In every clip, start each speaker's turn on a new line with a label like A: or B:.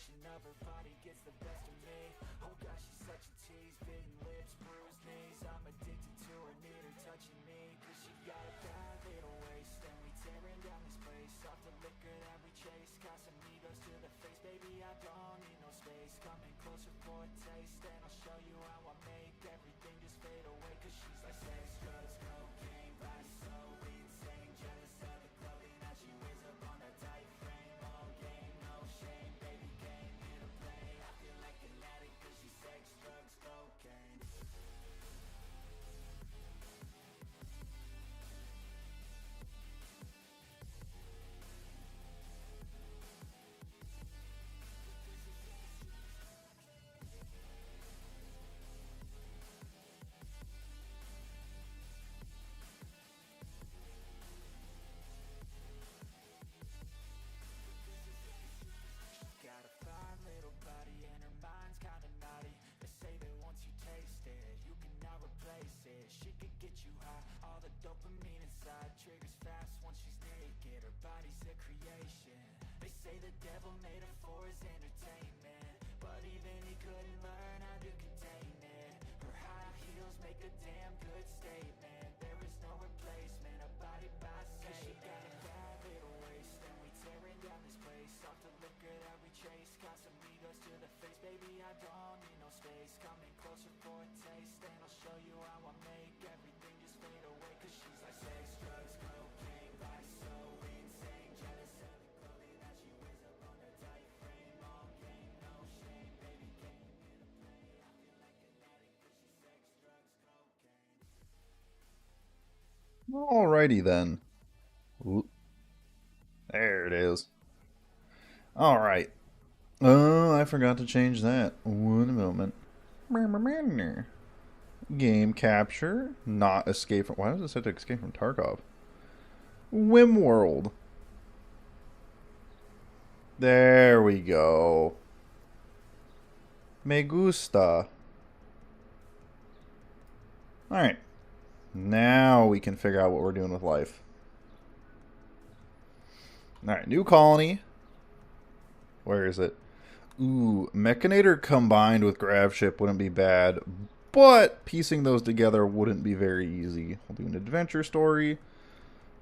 A: attention of her body gets the best of me. Oh gosh, she's such a tease, bitten lips, bruised knees. I'm addicted to her, need her touching me. Cause she got a bad little waist, and we tearing down this place. Off the liquor that we chase, Casamigos to the face. Baby, I don't need no space. Coming closer for a taste, and I'll show you how I make everything just fade away. Cause she's like sex, drugs, cocaine, body so insane. Jealous of the clothing that she wears up on that tight frame. All game, no shame, baby came here to play. I feel like an addict cause she's sex, drugs, cocaine. Got a fine little body and her mind's kinda naughty. They say that once you taste it, you cannot replace it. She could get you high, all the dopamine inside triggers fast once she's naked. Her body's a creation. They say the devil made her for his entertainment, but even he couldn't learn how to contain it. Her high heels make a damn good statement. There is no replacement, a body by Satan. 'Cause she got a bad little waist, and we tearing down this place. Off the liquor that we chase, Casamigos to the face. Baby, I don't need no space. Coming closer for a taste, and I'll show you how I make everything just fade away. 'Cause she's like sex, drugs, cocaine, body so insane. Jealous of the clothing that she wears up on her tight frame. All game, no shame, baby came here to play. I feel like an addict 'cause she's sex, drugs, cocaine.
B: Alrighty then. Oop. There it is. Alright. Oh, I forgot to change that. One moment. Game capture. Not escape from... Why does it say to escape from Tarkov? RImworld. There we go. Me gusta. Alright. Now we can figure out what we're doing with life. Alright, new colony. Where is it? Ooh, Mechanator combined with Gravship wouldn't be bad, but piecing those together wouldn't be very easy. We'll do an adventure story.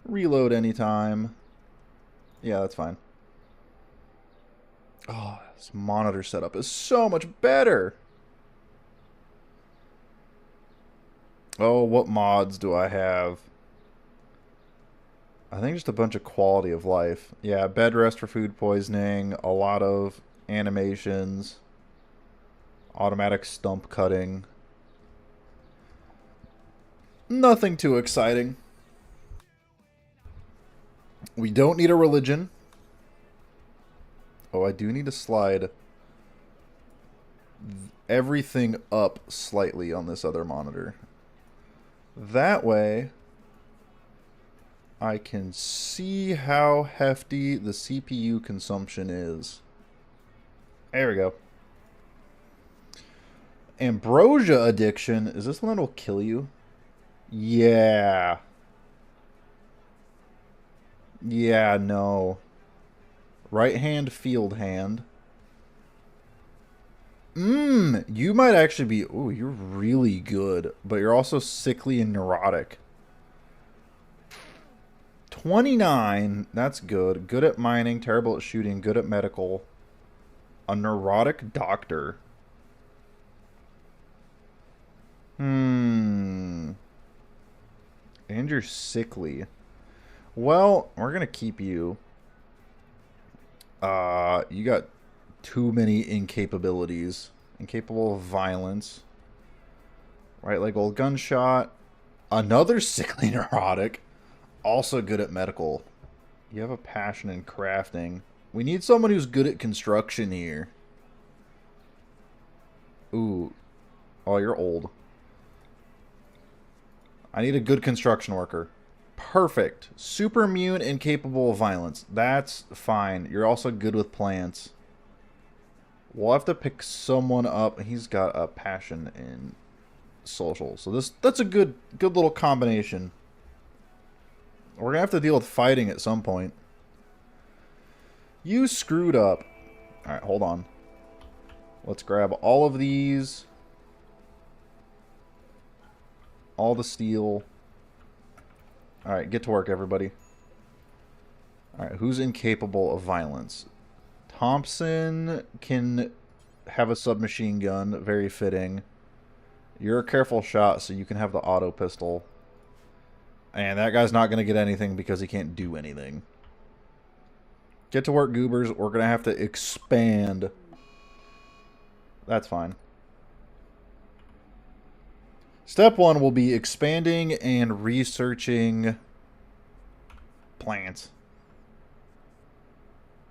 B: Reload anytime. Yeah, that's fine. Oh, this monitor setup is so much better. Oh, what mods do I have? I think just a bunch of quality of life. Yeah, bed rest for food poisoning, a lot of animations, automatic stump cutting. Nothing too exciting. We don't need a religion. Oh, I do need to slide everything up slightly on this other monitor. That way I can see how hefty the CPU consumption is. There we go. Ambrosia addiction. Is this one that'll kill you? Yeah. Yeah, no. Right hand, field hand. You might actually be... Ooh, you're really good. But you're also sickly and neurotic. 29. That's good. Good at mining, terrible at shooting, good at medical. A neurotic doctor. And you're sickly. Well, we're going to keep you. You got too many incapabilities. Incapable of violence. Right leg old gunshot. Another sickly neurotic. Also good at medical. You have a passion in crafting. We need someone who's good at construction here. Ooh. Oh, you're old. I need a good construction worker. Perfect. Super immune and capable of violence. That's fine. You're also good with plants. We'll have to pick someone up. He's got a passion in social. So that's a good little combination. We're going to have to deal with fighting at some point. You screwed up. Alright, hold on. Let's grab all of these. All the steel. Alright, get to work, everybody. Alright, who's incapable of violence? Thompson can have a submachine gun. Very fitting. You're a careful shot, so you can have the auto pistol. And that guy's not going to get anything because he can't do anything. Get to work, goobers. We're going to have to expand. That's fine. Step 1 will be expanding and researching plants.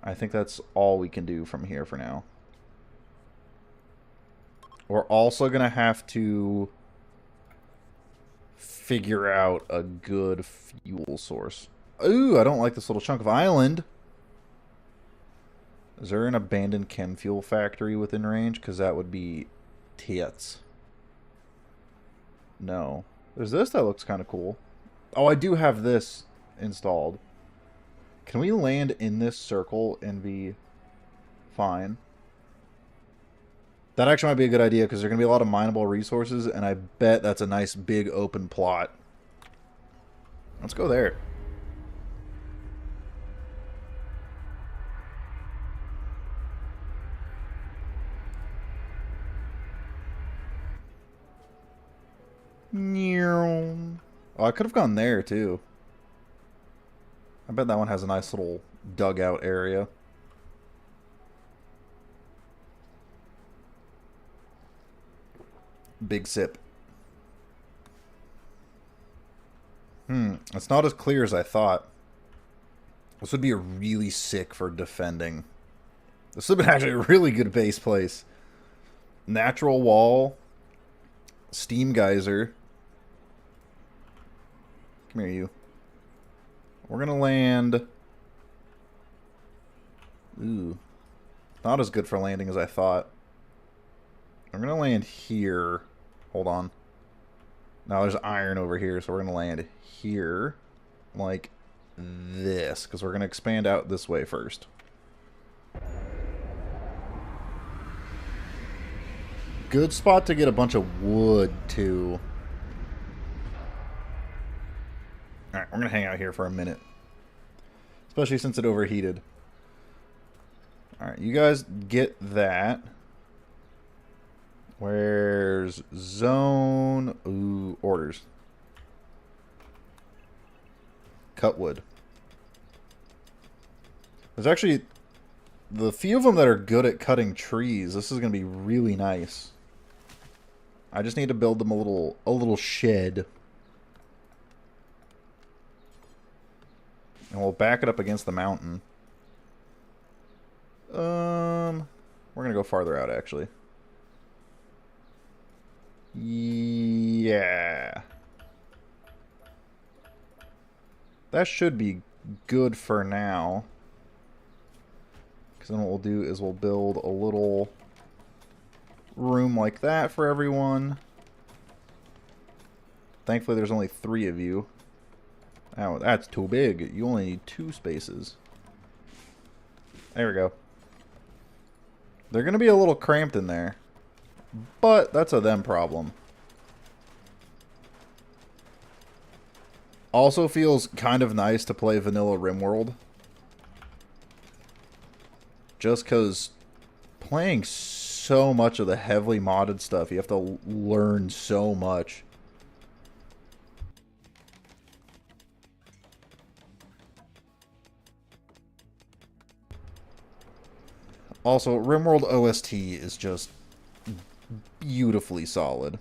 B: I think that's all we can do from here for now. We're also going to have to figure out a good fuel source. Ooh, I don't like this little chunk of island. Is there an abandoned chem fuel factory within range? Because that would be tits. No. There's this that looks kind of cool. Oh, I do have this installed. Can we land in this circle and be fine? That actually might be a good idea because there are going to be a lot of mineable resources, and I bet that's a nice big open plot. Let's go there. Oh, I could have gone there too. I bet that one has a nice little dugout area. Big sip. It's not as clear as I thought. This would be a really sick for defending. This would have been actually a really good base place. Natural wall. Steam geyser. Come here, you. We're gonna land... Ooh. Not as good for landing as I thought. I'm gonna land here. Hold on. Now there's iron over here, so we're gonna land here. Like this. Because we're gonna expand out this way first. Good spot to get a bunch of wood, too. Alright, we're going to hang out here for a minute. Especially since it overheated. Alright, you guys get that. Where's zone? Ooh, orders. Cut wood. There's actually the few of them that are good at cutting trees. This is going to be really nice. I just need to build them a little shed. And we'll back it up against the mountain. We're going to go farther out, actually. Yeah. That should be good for now. Because then what we'll do is we'll build a little room like that for everyone. Thankfully, there's only 3 of you. Oh, that's too big. You only need 2 spaces. There we go. They're going to be a little cramped in there. But that's a them problem. Also feels kind of nice to play vanilla RImworld. Just because playing so much of the heavily modded stuff, you have to learn so much. Also, RImworld OST is just beautifully solid.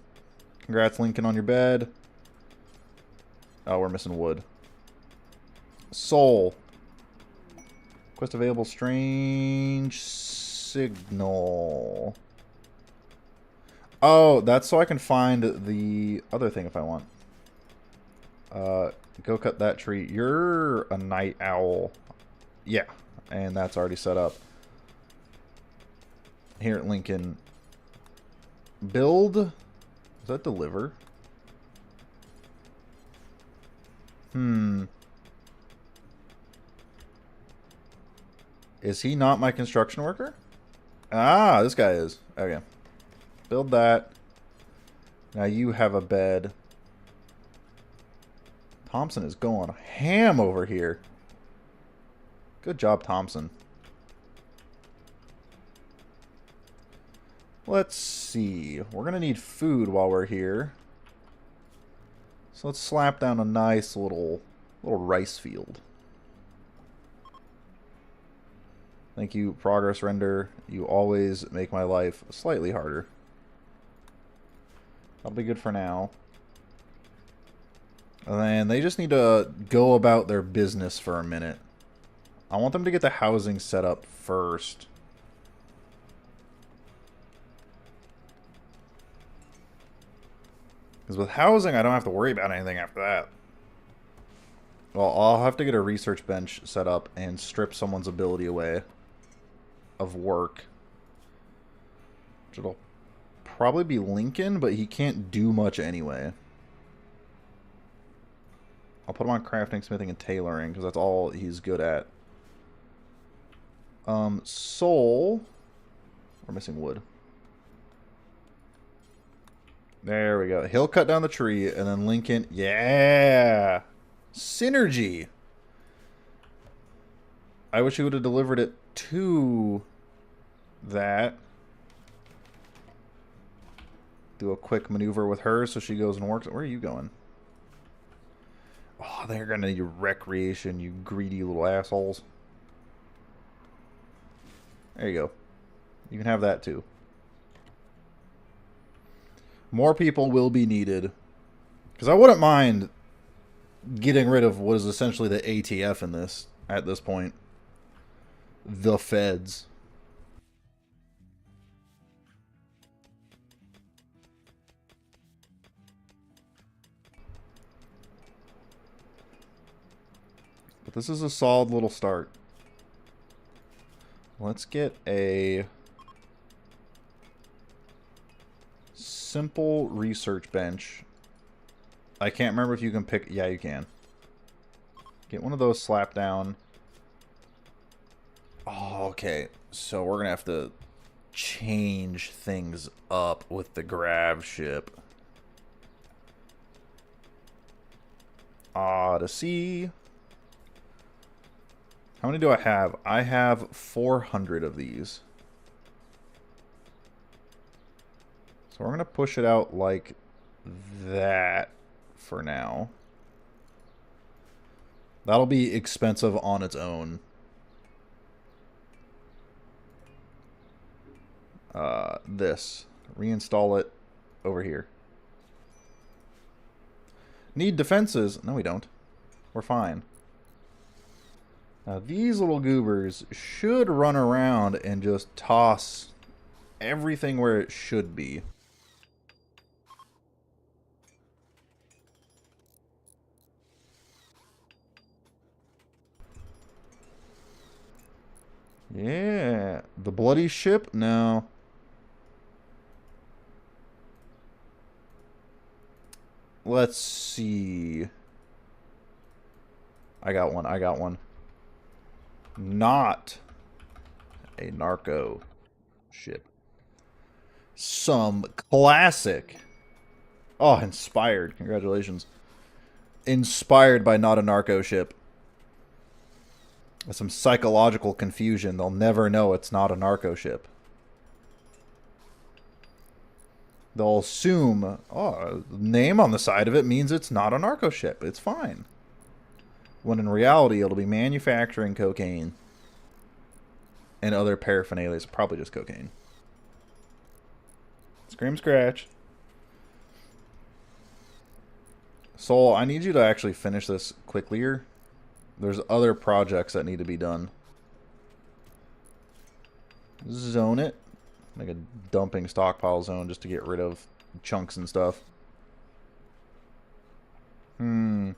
B: Congrats, Lincoln, on your bed. Oh, we're missing wood. Soul. Quest available. Strange signal. Oh, that's so I can find the other thing if I want. Go cut that tree. You're a night owl. Yeah, and that's already set up. Here at Lincoln. Build. Does that deliver? Is he not my construction worker? Ah, this guy is. Okay. Build that. Now you have a bed. Thompson is going ham over here. Good job, Thompson. Let's see. We're going to need food while we're here. So let's slap down a nice little rice field. Thank you, Progress Render. You always make my life slightly harder. That'll be good for now. And then they just need to go about their business for a minute. I want them to get the housing set up first. Because with housing, I don't have to worry about anything after that. Well, I'll have to get a research bench set up and strip someone's ability away of work. Which it'll probably be Lincoln, but he can't do much anyway. I'll put him on crafting, smithing, and tailoring, because that's all he's good at. Soul. We're missing wood. There we go. He'll cut down the tree, and then Lincoln... Yeah! Synergy! I wish he would have delivered it to that. Do a quick maneuver with her so she goes and works. Where are you going? Oh, they're going to need recreation, you greedy little assholes. There you go. You can have that too. More people will be needed. Because I wouldn't mind getting rid of what is essentially the ATF in this, at this point. The feds. But this is a solid little start. Let's get a simple research bench. I can't remember if you can pick... Yeah, you can. Get one of those slapped down. Oh, okay. So we're going to have to change things up with the grav ship. Odyssey. How many do I have? I have 400 of these. So we're going to push it out like that for now. That'll be expensive on its own. This. Reinstall it over here. Need defenses? No, we don't. We're fine. Now, these little goobers should run around and just toss everything where it should be. Yeah. The bloody ship? No. Let's see. I got one. I got one. Not a narco ship. Some classic. Oh, inspired. Congratulations. Inspired by not a narco ship. With some psychological confusion. They'll never know it's not a narco ship. They'll assume, oh, name on the side of it means it's not a narco ship. It's fine. When in reality, it'll be manufacturing cocaine and other paraphernalia. Probably just cocaine. Scream scratch. Soul, I need you to actually finish this quickly. There's other projects that need to be done. Zone it. Make a dumping stockpile zone just to get rid of chunks and stuff. I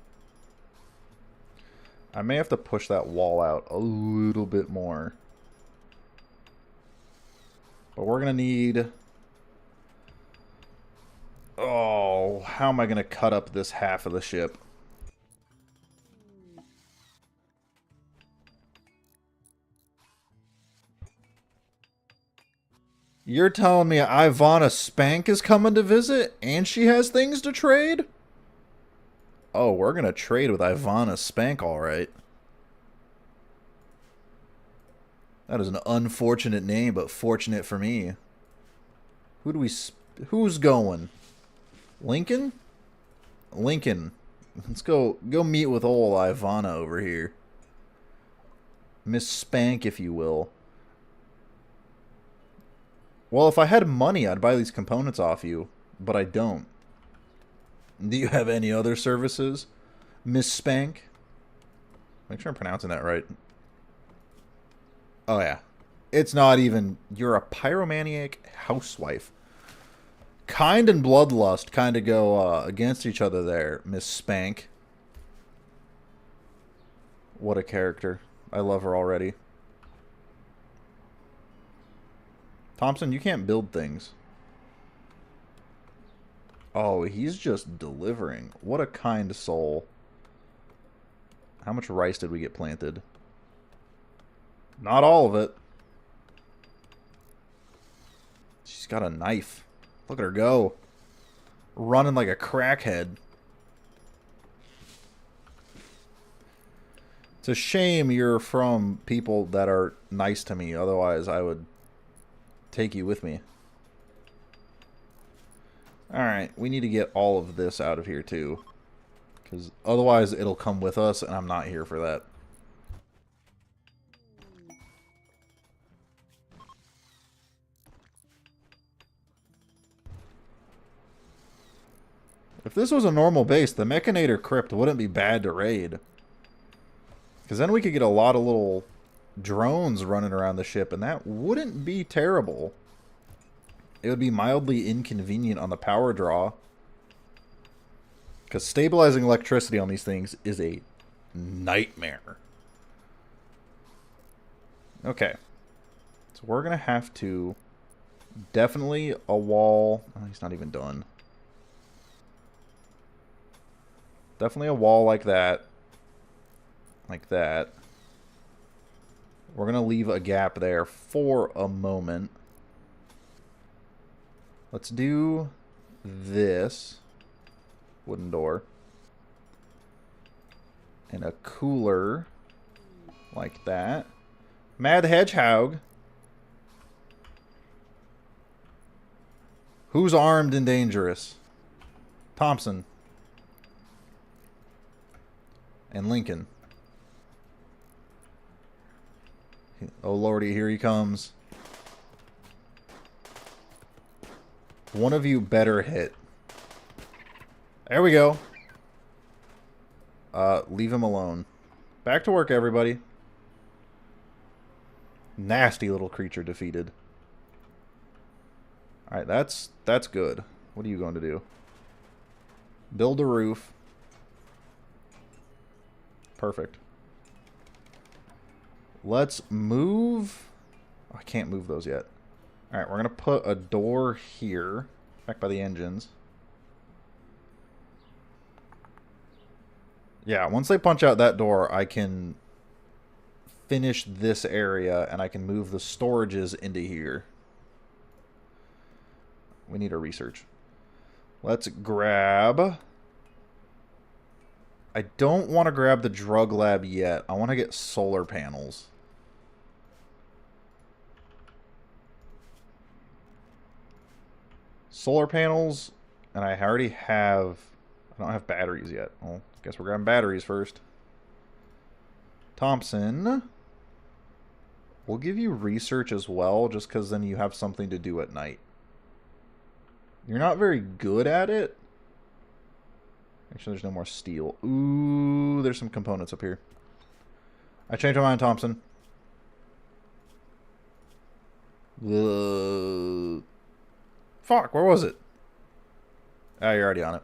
B: may have to push that wall out a little bit more. But we're going to need... Oh, how am I going to cut up this half of the ship? You're telling me Ivana Spank is coming to visit and she has things to trade? Oh, we're going to trade with Ivana Spank, all right. That is an unfortunate name, but fortunate for me. Who do we... Who's going? Lincoln? Lincoln. Let's go meet with old Ivana over here. Miss Spank, if you will. Well, if I had money, I'd buy these components off you, but I don't. Do you have any other services, Miss Spank? Make sure I'm pronouncing that right. Oh, yeah. It's not even... You're a pyromaniac housewife. Kind and bloodlust kind of go against each other there, Miss Spank. What a character. I love her already. Thompson, you can't build things. Oh, he's just delivering. What a kind soul. How much rice did we get planted? Not all of it. She's got a knife. Look at her go. Running like a crackhead. It's a shame you're from people that are nice to me. Otherwise, I would take you with me. Alright, we need to get all of this out of here too. Because otherwise it'll come with us and I'm not here for that. If this was a normal base, the Mechanator Crypt wouldn't be bad to raid. Because then we could get a lot of little drones running around the ship, and that wouldn't be terrible. It would be mildly inconvenient on the power draw. Because stabilizing electricity on these things is a nightmare. Okay. So we're going to have to... Definitely a wall... Oh, he's not even done. Definitely a wall like that. Like that. We're going to leave a gap there for a moment. Let's do this. Wooden door. And a cooler. Like that. Mad Hedgehog. Who's armed and dangerous? Thompson. And Lincoln. Oh lordy, here he comes. One of you better hit. There we go. Leave him alone. Back to work, everybody. Nasty little creature defeated. Alright, that's good. What are you going to do? Build a roof. Perfect. Let's move... Oh, I can't move those yet. Alright, we're going to put a door here. Back by the engines. Yeah, once they punch out that door, I can finish this area and I can move the storages into here. We need a research. Let's grab... I don't want to grab the drug lab yet. I want to get solar panels. Solar panels, and I already have... I don't have batteries yet. Well, I guess we're grabbing batteries first. Thompson. We'll give you research as well, just because then you have something to do at night. You're not very good at it. Actually, there's no more steel. Ooh, there's some components up here. I changed my mind, Thompson. Fuck, where was it? Ah, you're already on it.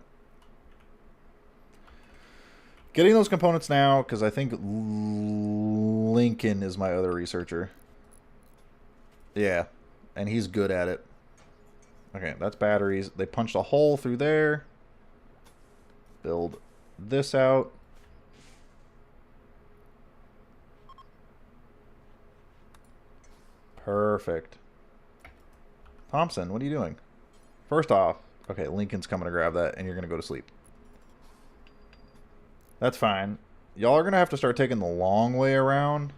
B: Getting those components now, because I think Lincoln is my other researcher. Yeah, and he's good at it. Okay, that's batteries. They punched a hole through there. Build this out. Perfect. Thompson, what are you doing? First off, okay, Lincoln's coming to grab that, and you're going to go to sleep. That's fine. Y'all are going to have to start taking the long way around.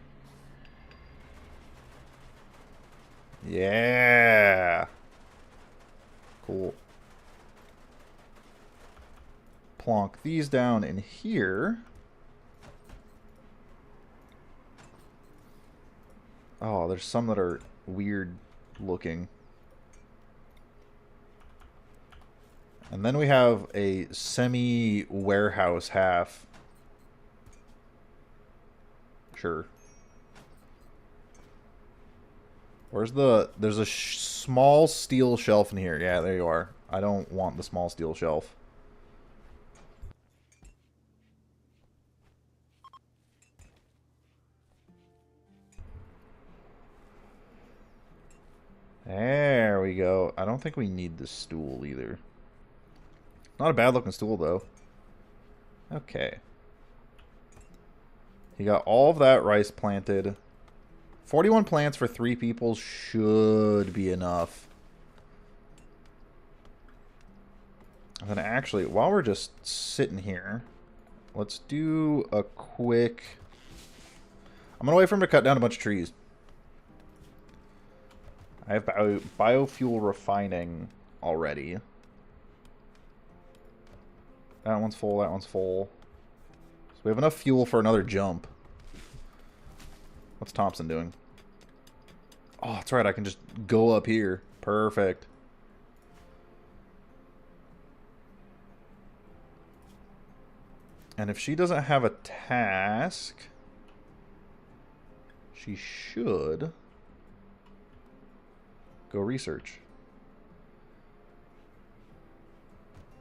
B: Yeah. Cool. Plonk these down in here. Oh, there's some that are weird looking. And then we have a semi-warehouse half. Sure. Where's the... There's a small steel shelf in here. Yeah, there you are. I don't want the small steel shelf. There we go. I don't think we need the stool either. Not a bad looking stool though. Okay. You got all of that rice planted. 41 plants for 3 people should be enough. And then actually, while we're just sitting here, let's do a quick... I'm going to wait for him to cut down a bunch of trees. I have biofuel refining already. That one's full, that one's full. So we have enough fuel for another jump. What's Thompson doing? Oh, that's right, I can just go up here. Perfect. And if she doesn't have a task, she should go research.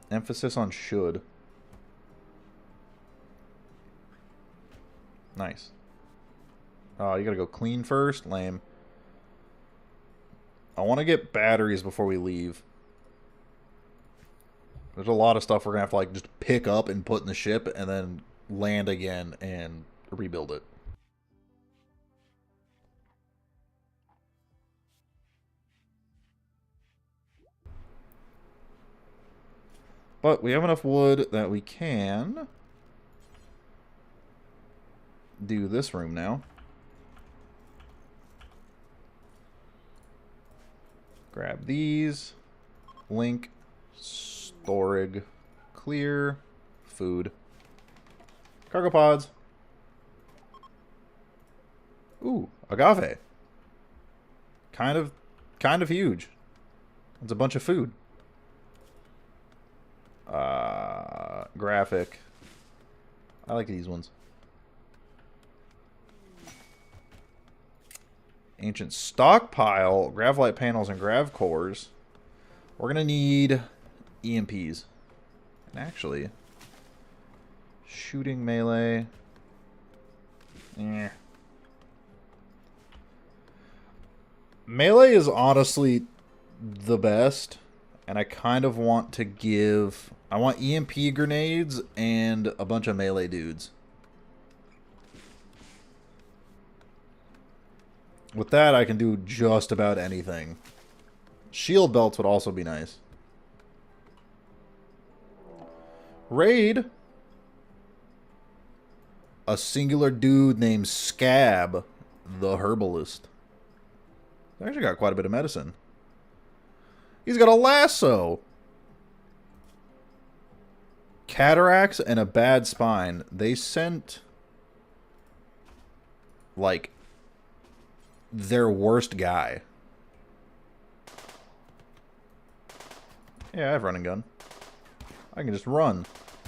B: Emphasis on should. Nice. Oh, you gotta go clean first? Lame. I want to get batteries before we leave. There's a lot of stuff we're gonna have to like just pick up and put in the ship and then land again and rebuild it. But we have enough wood that we can do this room now. Grab these. Link. Storage. Clear. Food. Cargo pods. Ooh, agave. Kind of huge. It's a bunch of food. Graphic. I like these ones. Ancient stockpile, gravlite panels, and grav cores. We're gonna need EMPs. And actually, shooting melee. Melee is honestly the best, and I kind of want to give... I want EMP grenades and a bunch of melee dudes. With that, I can do just about anything. Shield belts would also be nice. Raid. A singular dude named Scab, the herbalist. They actually got quite a bit of medicine. He's got a lasso. Cataracts and a bad spine. They sent like their worst guy. Yeah, I have run and gun. I can just run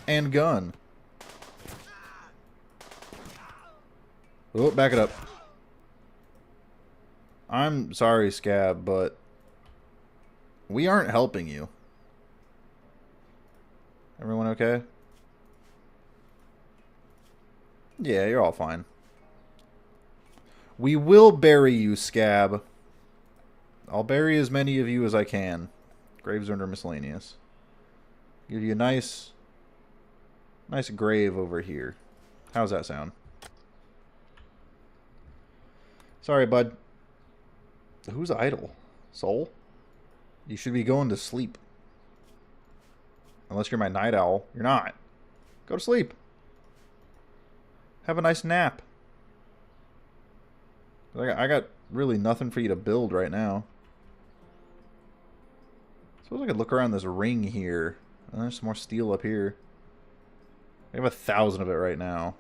B: and gun. Oh, back it up. I'm sorry, Scab, but we aren't helping you. Everyone okay? Yeah, you're all fine. We will bury you, Scab. I'll bury as many of you as I can. Graves are under miscellaneous. Give you a nice grave over here. How's that sound? Sorry, bud. Who's idle? Soul? You should be going to sleep. Unless you're my night owl. You're not. Go to sleep. Have a nice nap. I got really nothing for you to build right now. Suppose I could look around this ring here. And there's some more steel up here. I have 1,000 of it right now.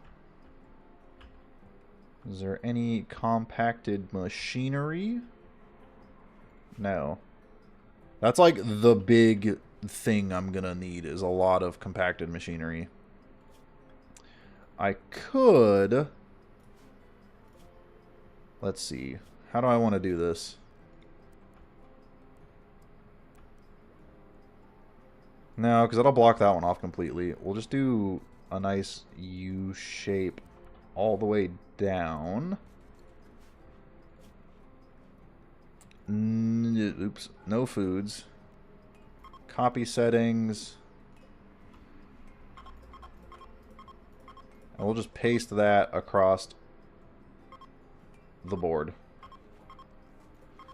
B: Is there any compacted machinery? No. That's like the big thing I'm gonna need, is a lot of compacted machinery. I could... Let's see. How do I want to do this? No, because that'll block that one off completely. We'll just do a nice U shape all the way down. Oops. No foods. Copy settings. And we'll just paste that across the board.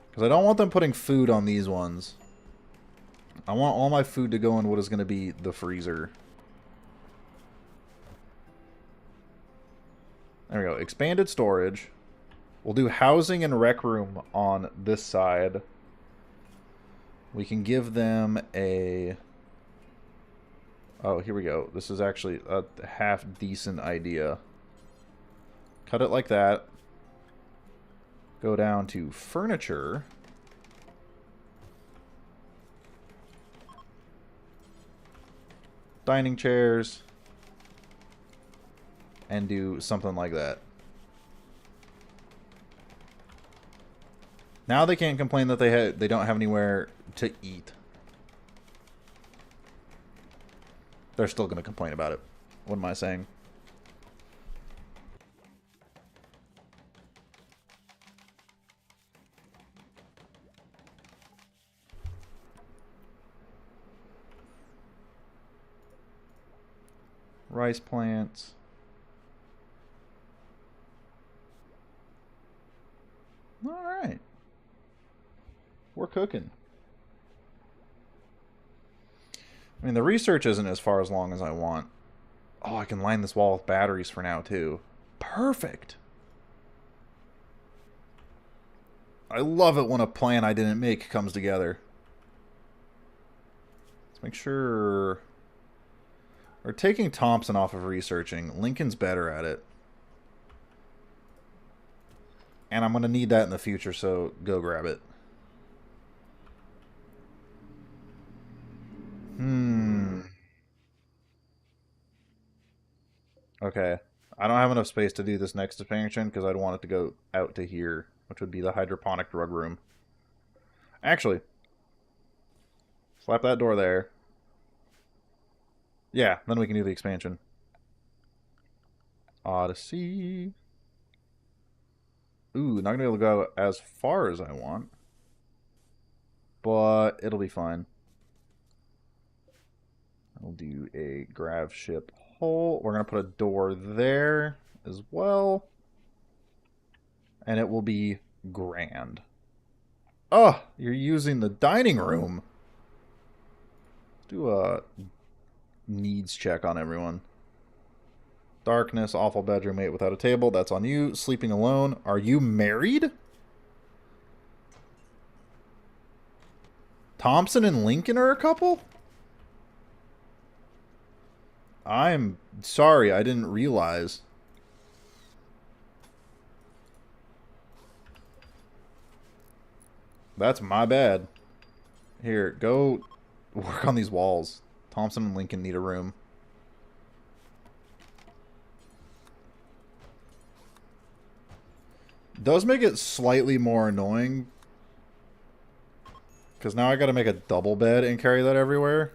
B: Because I don't want them putting food on these ones. I want all my food to go in what is going to be the freezer. There we go. Expanded storage. We'll do housing and rec room on this side. We can give them a... Oh, here we go. This is actually a half decent idea. Cut it like that. Go down to furniture. Dining chairs. And do something like that. Now they can't complain that they don't have anywhere to eat. They're still going to complain about it. What am I saying? Rice plants. All right. We're cooking. I mean, the research isn't as far as long as I want. Oh, I can line this wall with batteries for now, too. Perfect. I love it when a plan I didn't make comes together. Let's make sure... We're taking Thompson off of researching. Lincoln's better at it. And I'm going to need that in the future, so go grab it. Okay. I don't have enough space to do this next expansion because I'd want it to go out to here, which would be the hydroponic drug room. Actually, slap that door there. Yeah, then we can do the expansion. Odyssey. Ooh, not going to be able to go as far as I want. But it'll be fine. I'll do a grav ship hole. We're going to put a door there as well. And it will be grand. Oh, you're using the dining room. Let's do a needs check on everyone. Darkness, awful bedroom, mate without a table. That's on you. Sleeping alone. Are you married? Thompson and Lincoln are a couple? I'm sorry, I didn't realize. That's my bad. Here, go work on these walls. Thompson and Lincoln need a room. Does make it slightly more annoying. Because now I gotta make a double bed and carry that everywhere.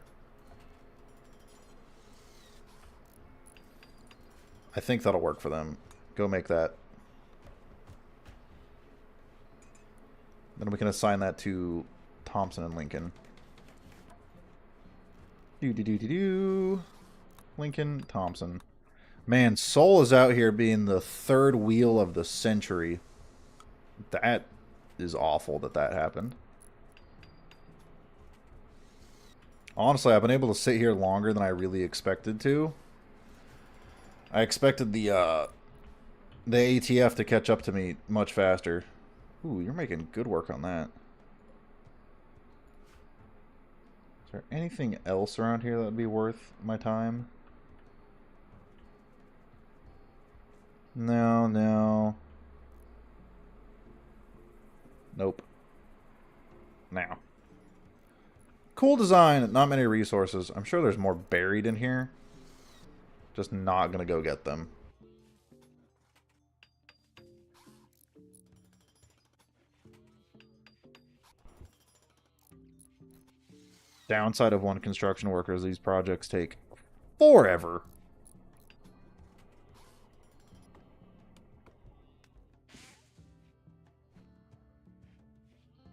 B: I think that'll work for them. Go make that. Then we can assign that to Thompson and Lincoln. Do. Lincoln, Thompson. Man, Soul is out here being the third wheel of the century. That is awful that happened. Honestly, I've been able to sit here longer than I really expected to. I expected the ATF to catch up to me much faster. Ooh, you're making good work on that. Is there anything else around here that would be worth my time? No, no. Nope. Now. Cool design, not many resources. I'm sure there's more buried in here. Just not gonna go get them. Downside of one construction worker is these projects take forever.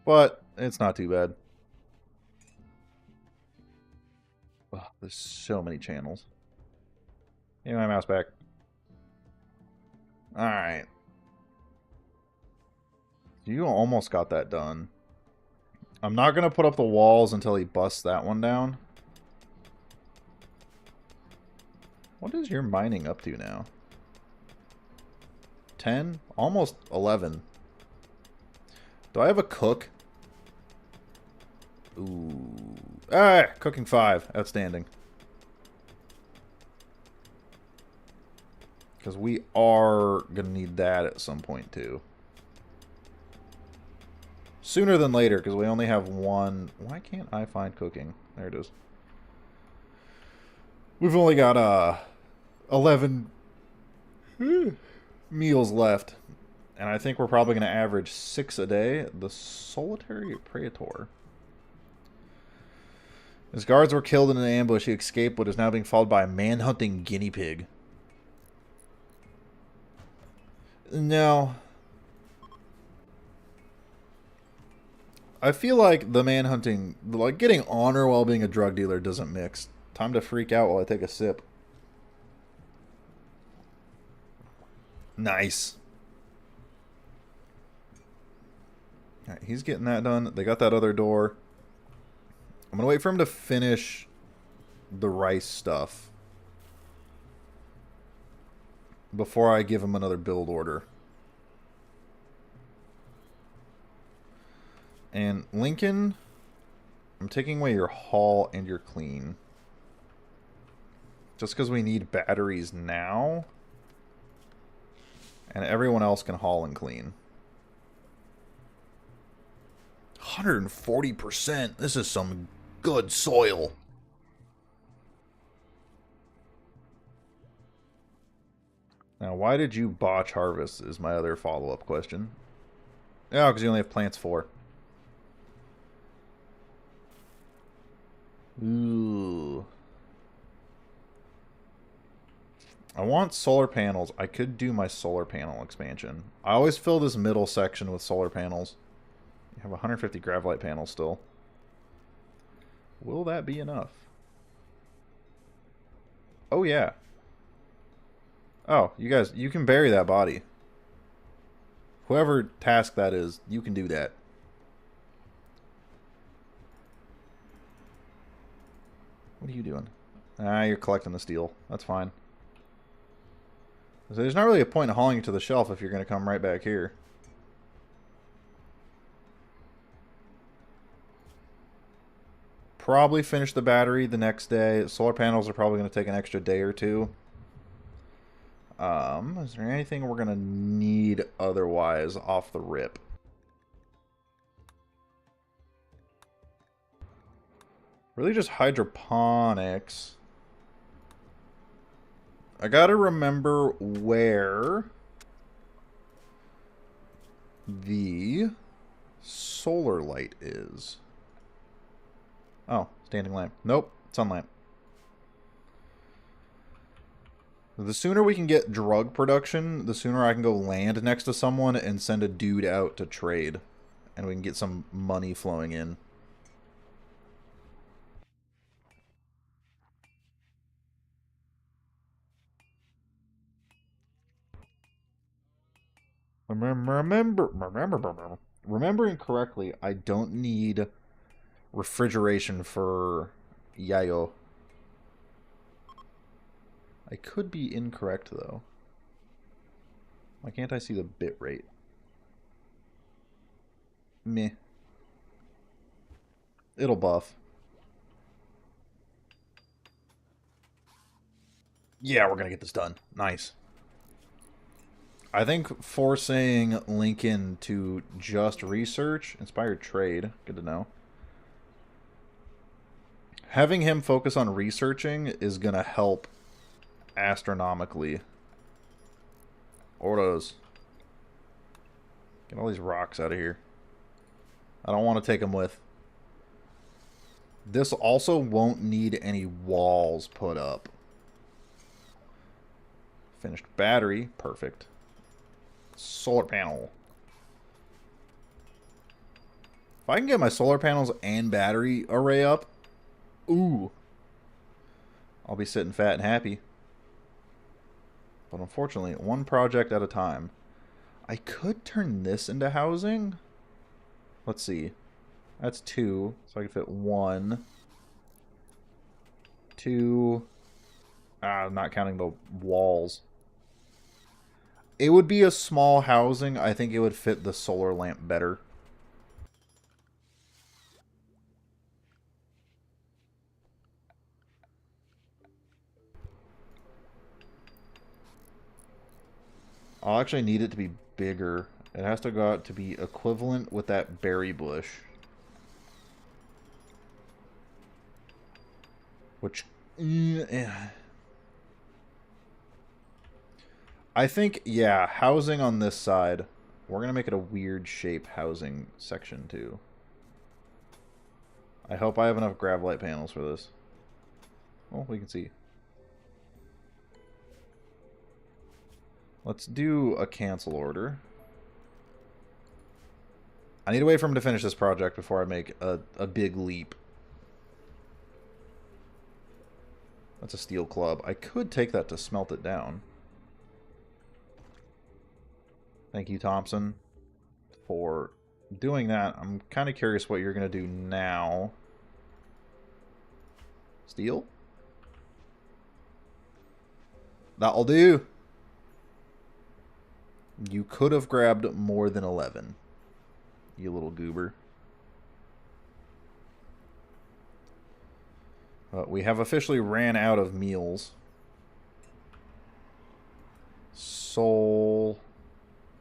B: But it's not too bad. Ugh, there's so many channels. Give me my mouse back. Alright. You almost got that done. I'm not going to put up the walls until he busts that one down. What is your mining up to now? 10? Almost 11. Do I have a cook? Ooh. Ah! Cooking 5. Outstanding. Because we are going to need that at some point, too. Sooner than later, because we only have one. Why can't I find cooking? There it is. We've only got 11 meals left. And I think we're probably going to average 6 a day. The Solitary Praetor. His guards were killed in an ambush. He escaped, but is now being followed by a man-hunting guinea pig. No. I feel like the manhunting, like getting honor while being a drug dealer doesn't mix. Time to freak out while I take a sip. Nice. Alright, he's getting that done. They got that other door. I'm going to wait for him to finish the rice stuff before I give him another build order. And Lincoln, I'm taking away your haul and your clean. Just because we need batteries now. And everyone else can haul and clean. 140%. This is some good soil. Now, why did you botch harvest is my other follow-up question. Yeah, because you only have plants 4. Ooh. I want solar panels. I could do my solar panel expansion. I always fill this middle section with solar panels. You have 150 gravelite panels still. Will that be enough? Oh, yeah. Oh, you guys, you can bury that body. Whoever task that is, you can do that. What are you doing? Ah, you're collecting the steel. That's fine. So there's not really a point in hauling it to the shelf if you're going to come right back here. Probably finish the battery the next day. Solar panels are probably going to take an extra day or two. Is there anything we're going to need otherwise off the rip? Really just hydroponics. I gotta remember where the solar light is. Oh, standing lamp. Nope, sun lamp. The sooner we can get drug production, the sooner I can go land next to someone and send a dude out to trade. And we can get some money flowing in. Remembering correctly, I don't need refrigeration for Yayo. I could be incorrect, though. Why can't I see the bit rate? Meh. It'll buff. Yeah, we're gonna get this done. Nice. I think forcing Lincoln to just research, inspired trade, good to know. Having him focus on researching is gonna help astronomically. Ordos. Get all these rocks out of here. I don't want to take them with. This also won't need any walls put up. Finished battery. Perfect. Solar panel. If I can get my solar panels and battery array up, ooh, I'll be sitting fat and happy. But unfortunately, one project at a time. I could turn this into housing. Let's see. That's 2, so I can fit 1, 2. I'm not counting the walls. It would be a small housing. I think it would fit the solar lamp better. I'll actually need it to be bigger. It has to go out to be equivalent with that berry bush. Which... I think, yeah, housing on this side. We're going to make it a weird shape housing section, too. I hope I have enough gravelite panels for this. Well, we can see. Let's do a cancel order. I need to wait for him to finish this project before I make a big leap. That's a steel club. I could take that to smelt it down. Thank you, Thompson, for doing that. I'm kind of curious what you're going to do now. Steel? That'll do. You could have grabbed more than 11. You little goober. We have officially ran out of meals. Soul.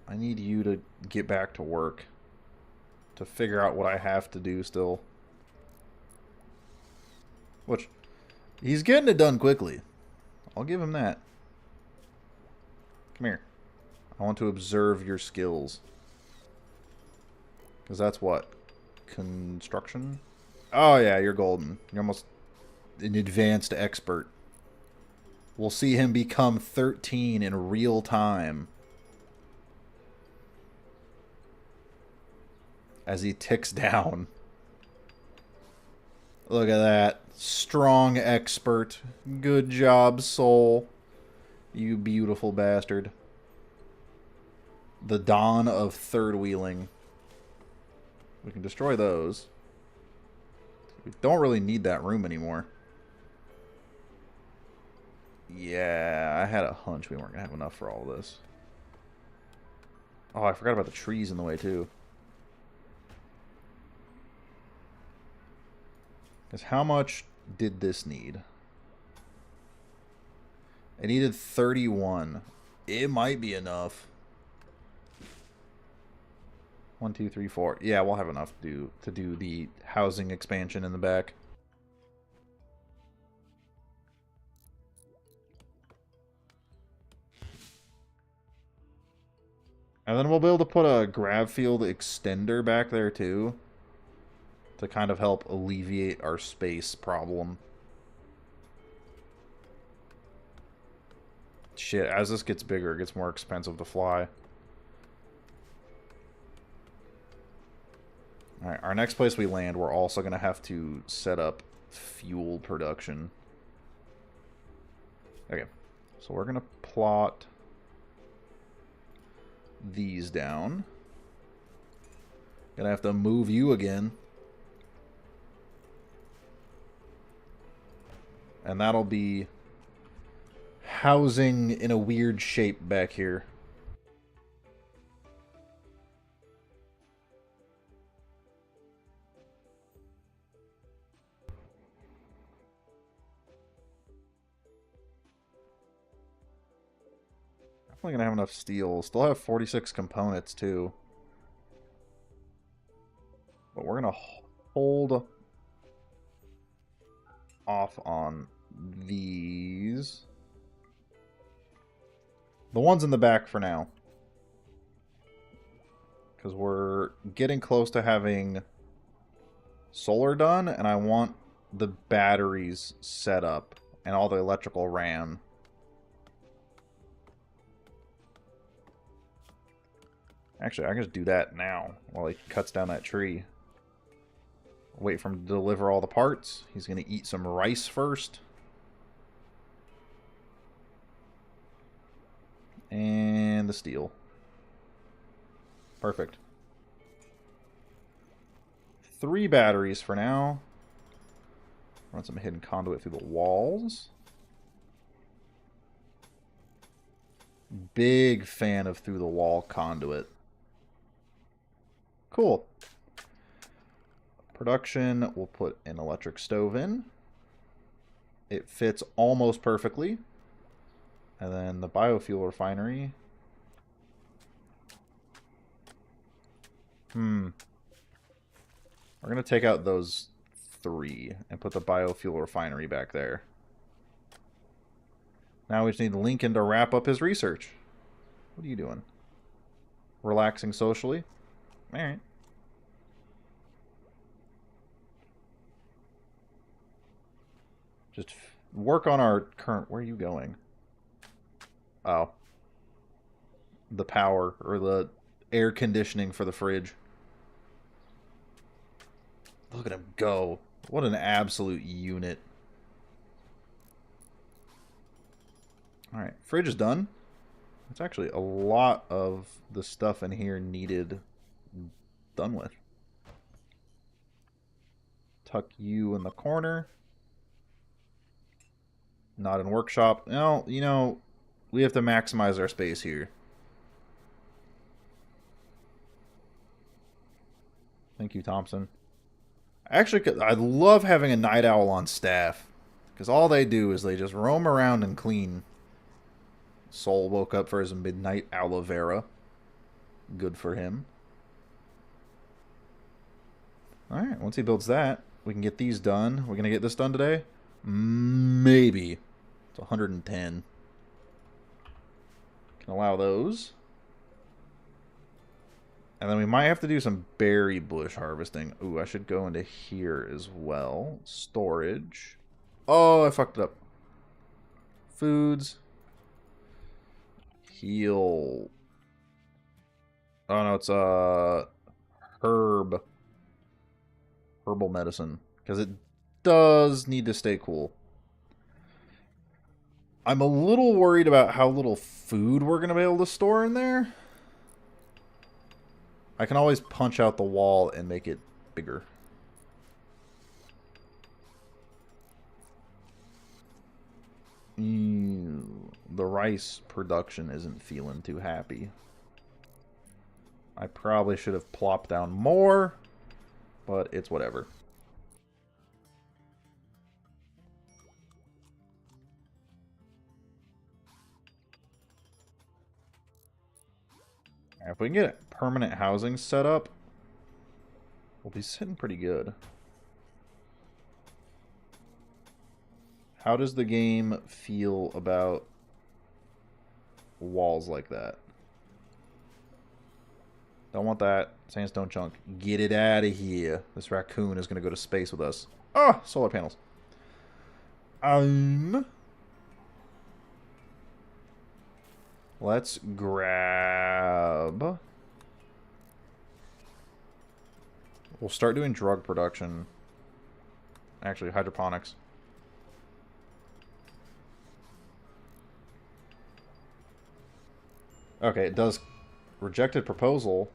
B: I need you to get back to work. To figure out what I have to do still. Which, he's getting it done quickly. I'll give him that. Come here. I want to observe your skills. Because that's what? Construction? Oh yeah, you're golden. You're almost an advanced expert. We'll see him become 13 in real time. As he ticks down. Look at that. Strong expert. Good job, Soul. You beautiful bastard. The dawn of third wheeling. We can destroy those. We don't really need that room anymore. Yeah, I had a hunch we weren't going to have enough for all of this. Oh, I forgot about the trees in the way, too. Because how much did this need? It needed 31. It might be enough. 1, 2, 3, 4. Yeah, we'll have enough to do the housing expansion in the back. And then we'll be able to put a grav field extender back there too. To kind of help alleviate our space problem. Shit, as this gets bigger, it gets more expensive to fly. Alright, our next place we land, we're also going to have to set up fuel production. Okay, so we're going to plot these down. Gonna have to move you again. And that'll be housing in a weird shape back here. Definitely gonna have enough steel. Still have 46 components too. But we're gonna hold off on these. The ones in the back for now. Because we're getting close to having solar done, and I want the batteries set up and all the electrical ran. Actually, I can just do that now while he cuts down that tree. Wait for him to deliver all the parts. He's going to eat some rice first. And the steel. Perfect. 3 batteries for now. Run some hidden conduit through the walls. Big fan of through the wall conduit. Cool. Production, we'll put an electric stove in. It fits almost perfectly. And then the biofuel refinery. We're going to take out those 3 and put the biofuel refinery back there. Now we just need Lincoln to wrap up his research. What are you doing? Relaxing socially? Alright. Just work on our current... Where are you going? Oh. The power, or the air conditioning for the fridge. Look at him go. What an absolute unit. Alright, fridge is done. It's actually a lot of the stuff in here needed done with. Tuck you in the corner. Not in workshop. No, you know, we have to maximize our space here. Thank you, Thompson. Actually, I love having a night owl on staff. Because all they do is they just roam around and clean. Soul woke up for his midnight aloe vera. Good for him. Alright, once he builds that, we can get these done. We're going to get this done today? Maybe. It's 110. Can allow those. And then we might have to do some berry bush harvesting. Ooh, I should go into here as well. Storage. Oh, I fucked it up. Foods. Heal. Oh no, it's herbal medicine, because it does need to stay cool. I'm a little worried about how little food we're going to be able to store in there. I can always punch out the wall and make it bigger. The rice production isn't feeling too happy. I probably should have plopped down more, but it's whatever. If we can get permanent housing set up, we'll be sitting pretty good. How does the game feel about walls like that? Don't want that sandstone chunk. Get it out of here. This raccoon is going to go to space with us. Oh, solar panels. Let's grab... We'll start doing drug production. Actually, hydroponics. Okay, it does rejected proposal.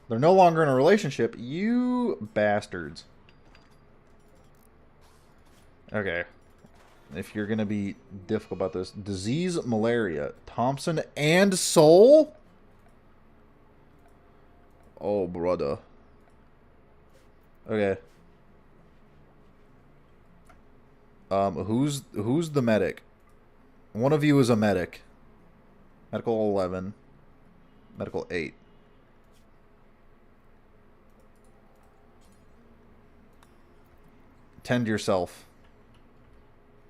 B: They're no longer in a relationship. You bastards. Okay. if you're going to be difficult about this. Disease, malaria, Thompson, and soul? Oh, brother. Okay. Who's the medic? One of you is a medic. Medical 11. Medical 8. Tend yourself.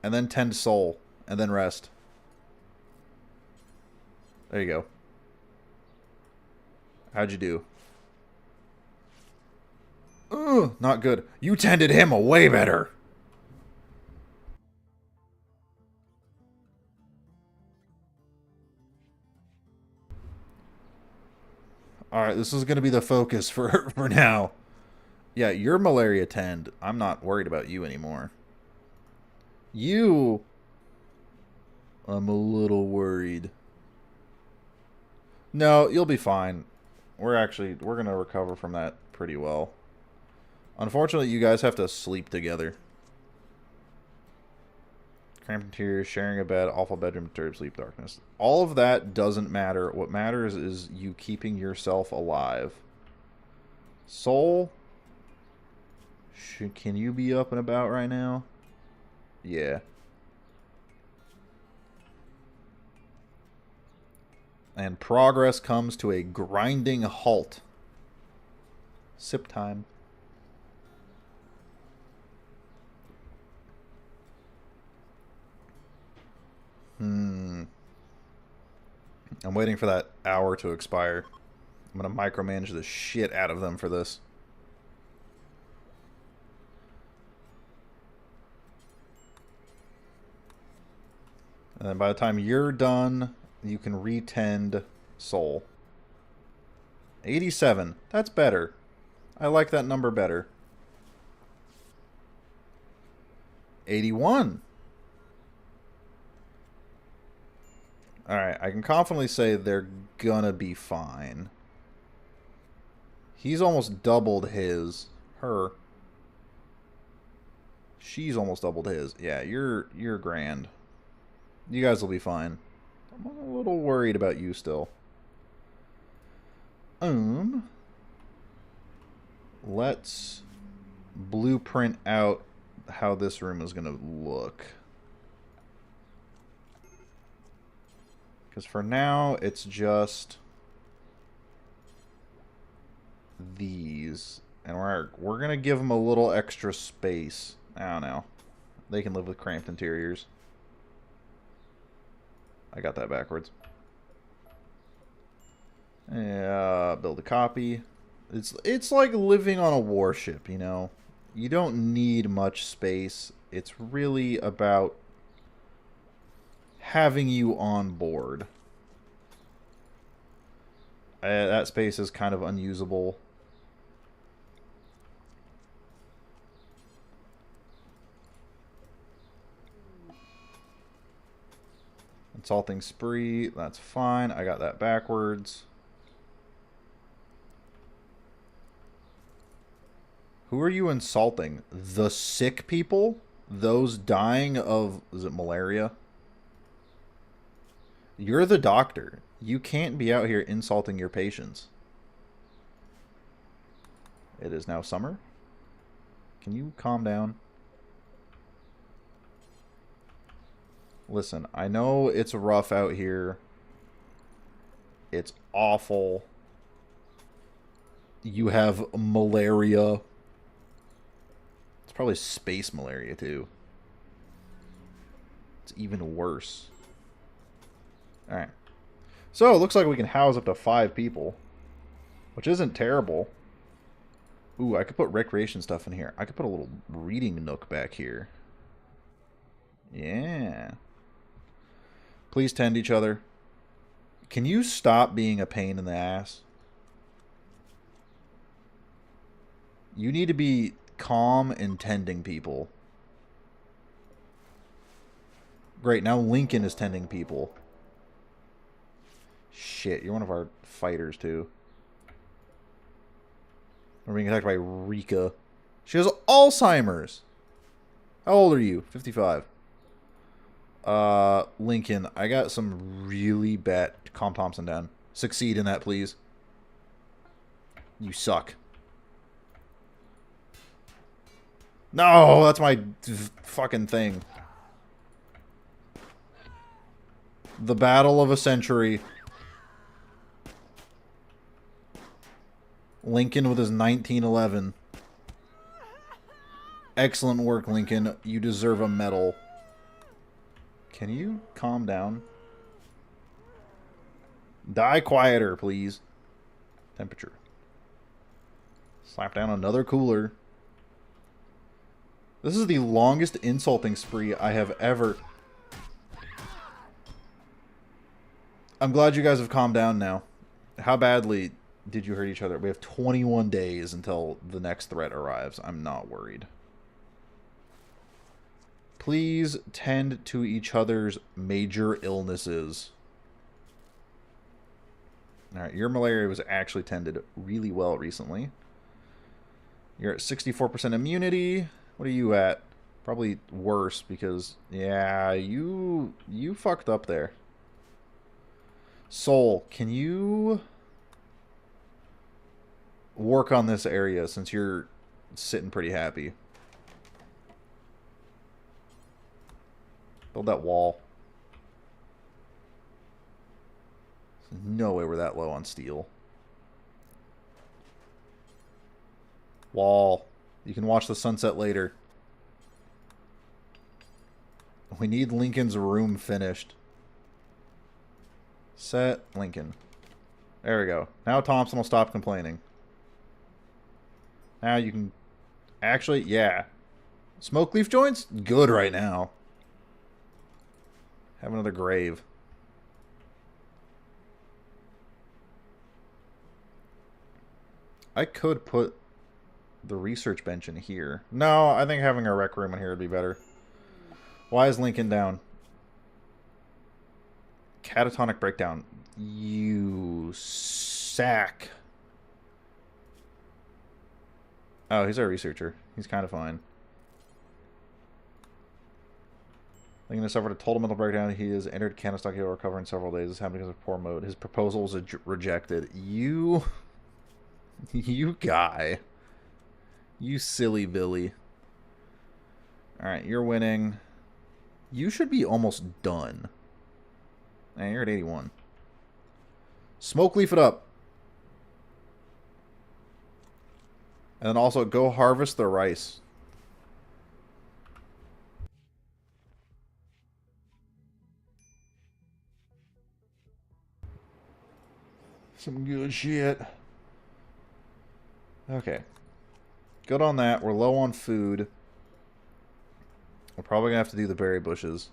B: And then tend soul. And then rest. There you go. How'd you do? Ugh, not good. You tended him way better. Alright, this is going to be the focus for now. Yeah, you're malaria tend. I'm not worried about you anymore. You... I'm a little worried. No, you'll be fine. We're going to recover from that pretty well. Unfortunately, you guys have to sleep together. Cramped interior, sharing a bed, awful bedroom, disturbed sleep, darkness. All of that doesn't matter. What matters is you keeping yourself alive. Soul? Can you be up and about right now? Yeah. And progress comes to a grinding halt. Sip time. I'm waiting for that hour to expire. I'm going to micromanage the shit out of them for this. And then by the time you're done, you can retend soul. 87. That's better. I like that number better. 81. Alright, I can confidently say they're gonna be fine. He's almost doubled his. Her. She's almost doubled his. Yeah, you're grand. You guys will be fine. I'm a little worried about you still. Let's blueprint out how this room is gonna look. Because for now, it's just these. And we're going to give them a little extra space. I don't know. They can live with cramped interiors. I got that backwards. Yeah, build a copy. It's like living on a warship, you know? You don't need much space. It's really about having you on board. That space is kind of unusable. Insulting spree, that's fine. I got that backwards. Who are you insulting? The sick people? Those dying of, is it malaria? You're the doctor. You can't be out here insulting your patients. It is now summer. Can you calm down? Listen, I know it's rough out here. It's awful. You have malaria. It's probably space malaria, too. It's even worse. Alright. So, it looks like we can house up to 5 people. Which isn't terrible. Ooh, I could put recreation stuff in here. I could put a little reading nook back here. Yeah. Please tend each other. Can you stop being a pain in the ass? You need to be calm and tending people. Great, now Lincoln is tending people. Shit, you're one of our fighters, too. We're being attacked by Rika. She has Alzheimer's. How old are you? 55. Lincoln, I got some really bad... Calm Thompson down. Succeed in that, please. You suck. No, that's my fucking thing. The battle of a century. Lincoln with his 1911. Excellent work, Lincoln. You deserve a medal. Can you calm down? Die quieter, please. Temperature. Slap down another cooler. This is the longest insulting spree I have ever... I'm glad you guys have calmed down now. How badly did you hurt each other? We have 21 days until the next threat arrives. I'm not worried. Please tend to each other's major illnesses. Alright, your malaria was actually tended really well recently. You're at 64% immunity. What are you at? Probably worse because, yeah, you fucked up there. Soul, can you work on this area since you're sitting pretty happy? Build that wall. There's no way we're that low on steel. Wall. You can watch the sunset later. We need Lincoln's room finished. Set Lincoln. There we go. Now Thompson will stop complaining. Now you can... Actually, yeah. Smoke leaf joints? Good right now. Have another grave. I could put the research bench in here. No, I think having a rec room in here would be better. Why is Lincoln down? Catatonic breakdown. You sack. Oh, he's our researcher. He's kind of fine. Lincoln has suffered a total mental breakdown. He has entered Canistock. He'll recover in several days. This happened because of poor mode. His proposal was rejected. You... You guy. You silly Billy. Alright, you're winning. You should be almost done. And you're at 81. Smoke leaf it up. And then also go harvest the rice. Some good shit. Okay. Good on that. We're low on food. We're probably going to have to do the berry bushes.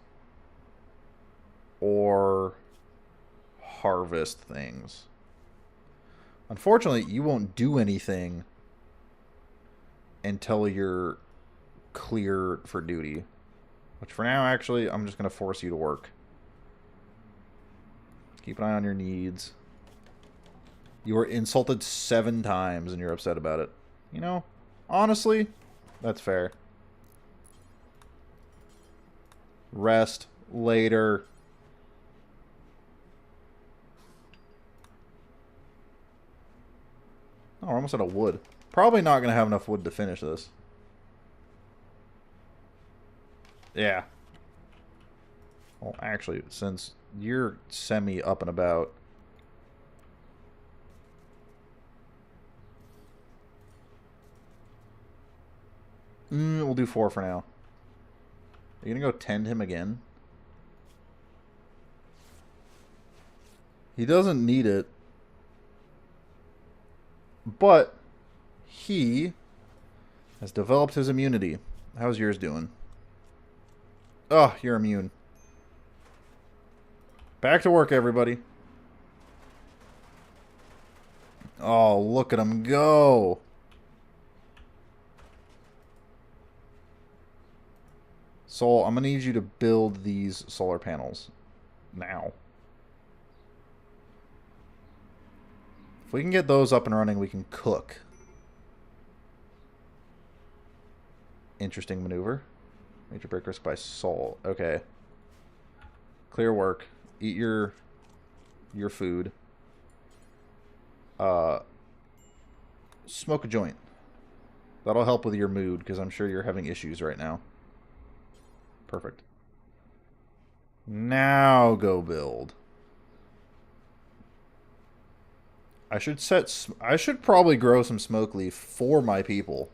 B: Or harvest things. Unfortunately, you won't do anything until you're clear for duty. Which for now, actually, I'm just going to force you to work. Keep an eye on your needs. You were insulted 7 times and you're upset about it. You know, honestly, that's fair. Rest later. Oh, we're almost out of wood. Probably not going to have enough wood to finish this. Yeah. Well, actually, since you're semi up and about... we'll do 4 for now. Are you going to go tend him again? He doesn't need it. But he has developed his immunity. How's yours doing? Oh, you're immune. Back to work, everybody. Oh, look at him go. Sol, I'm going to need you to build these solar panels now. If we can get those up and running, we can cook. Interesting maneuver. Major break risk by Sol. Okay. Clear work. Eat your food. Smoke a joint. That'll help with your mood, because I'm sure you're having issues right now. Perfect. Now go build. I should probably grow some smoke leaf for my people.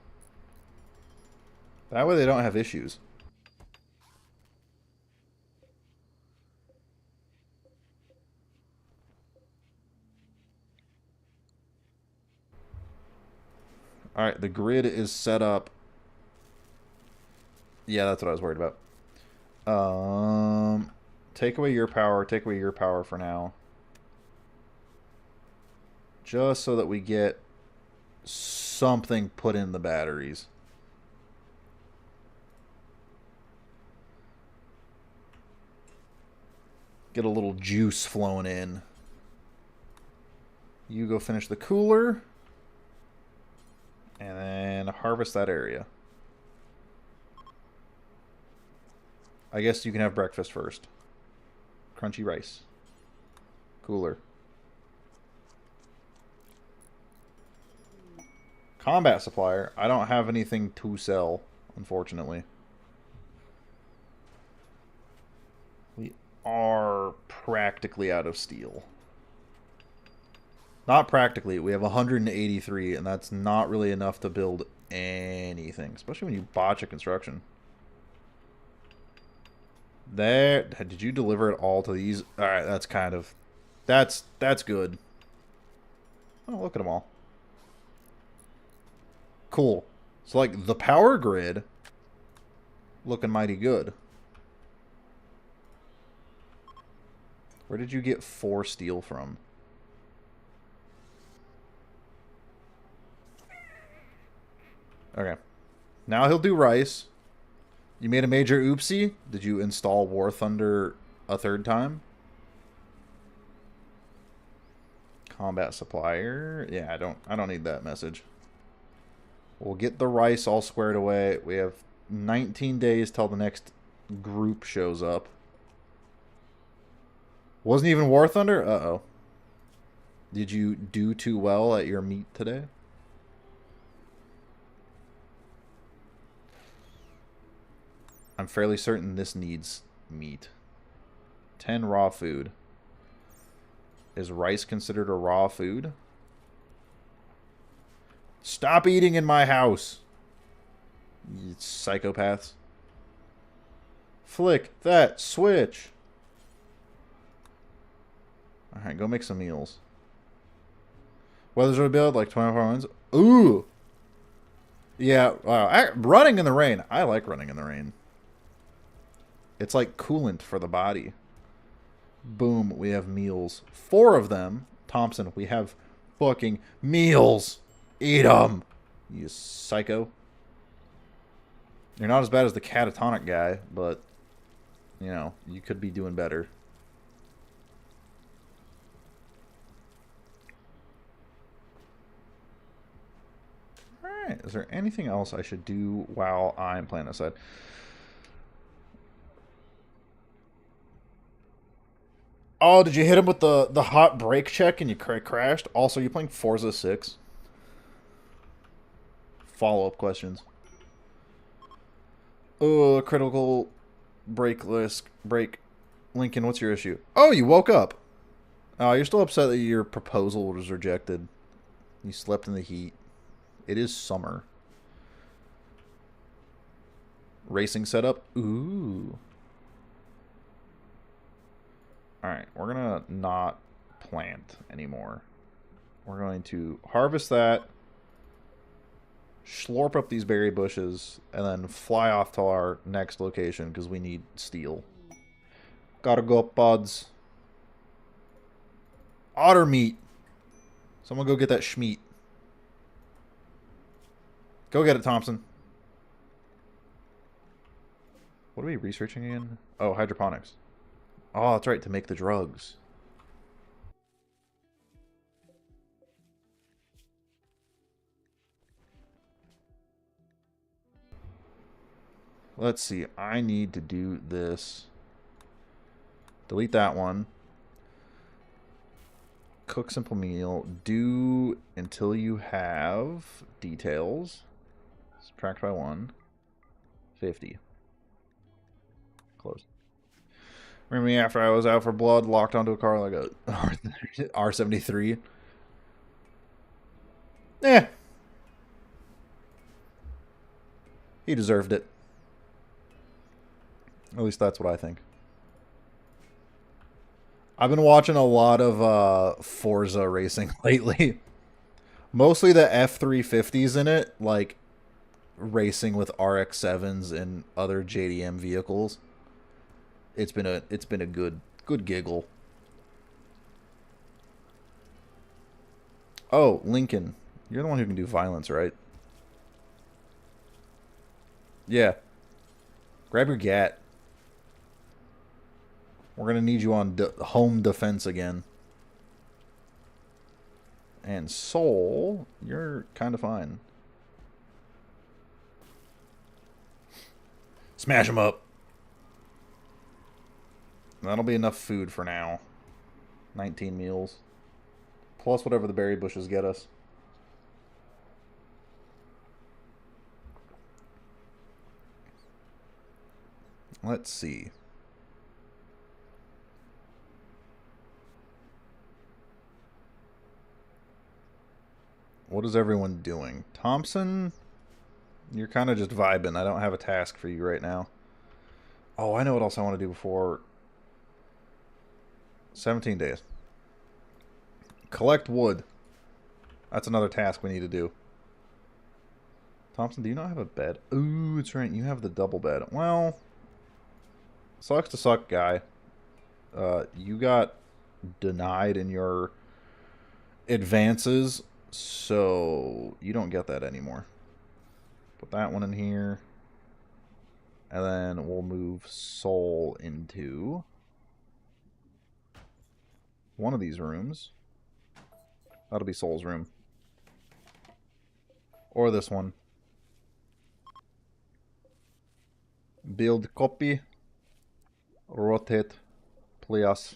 B: That way they don't have issues. Alright, the grid is set up. Yeah, that's what I was worried about. Take away your power for now. Just so that we get something put in the batteries. Get a little juice flowing in. You go finish the cooler. And then harvest that area. I guess you can have breakfast first. Crunchy rice. Cooler. Combat supplier. I don't have anything to sell, unfortunately. We are practically out of steel. Not practically. We have 183, and that's not really enough to build anything, especially when you botch a construction. There, did you deliver it all to these? All right, that's kind of, that's good. Oh, look at them all. Cool. So, like, the power grid looking mighty good. Where did you get 4 steel from? Okay. Now he'll do rice. You made a major oopsie. Did you install War Thunder a 3rd time? Combat supplier. Yeah, I don't need that message. We'll get the rice all squared away. We have 19 days till the next group shows up. Wasn't even War Thunder? Uh-oh. Did you do too well at your meat today? I'm fairly certain this needs meat. 10 raw food. Is rice considered a raw food? Stop eating in my house, you psychopaths. Flick that switch. Alright, go make some meals. Weather's gonna build like 24 winds. Ooh! Yeah, wow. Running in the rain. I like running in the rain. It's like coolant for the body. Boom, we have meals. 4 of them. Thompson, we have fucking meals. Eat them, you psycho. You're not as bad as the catatonic guy, but, you know, you could be doing better. Alright, is there anything else I should do while I'm playing this side? Oh, did you hit him with the hot brake check and you crashed? Also, you playing Forza 6? Follow-up questions. Oh, critical break list. Break. Lincoln, what's your issue? Oh, you woke up. Oh, you're still upset that your proposal was rejected. You slept in the heat. It is summer. Racing setup? Ooh. Alright, we're going to not plant anymore. We're going to harvest that, slurp up these berry bushes, and then fly off to our next location because we need steel. Gotta go, buds. Otter meat. Someone go get that schmeat. Go get it, Thompson. What are we researching again? Oh, hydroponics. Oh, that's right, to make the drugs. Let's see. I need to do this Delete that one. Cook simple meal. Do until you have details. Subtract by 1. 50. Close. Remember me after I was out for blood, locked onto a car like a R73? Eh. He deserved it. At least that's what I think. I've been watching a lot of Forza racing lately. Mostly the F350s in it, like racing with RX-7s and other JDM vehicles. It's been a good giggle. Oh, Lincoln. You're the one who can do violence, right? Yeah. Grab your gat. We're going to need you on home defense again. And Soul, you're kind of fine. Smash him up. That'll be enough food for now. 19 meals. Plus whatever the berry bushes get us. Let's see. What is everyone doing? Thompson, you're kind of just vibing. I don't have a task for you right now. Oh, I know what else I want to do before 17 days. Collect wood. That's another task we need to do. Thompson, do you not have a bed? Ooh, it's right. You have the double bed. Well, sucks to suck, guy. You got denied in your advances, so you don't get that anymore. Put that one in here. And then we'll move Soul into one of these rooms. That'll be Soul's room. Or this one. Build copy. Rotate. Please.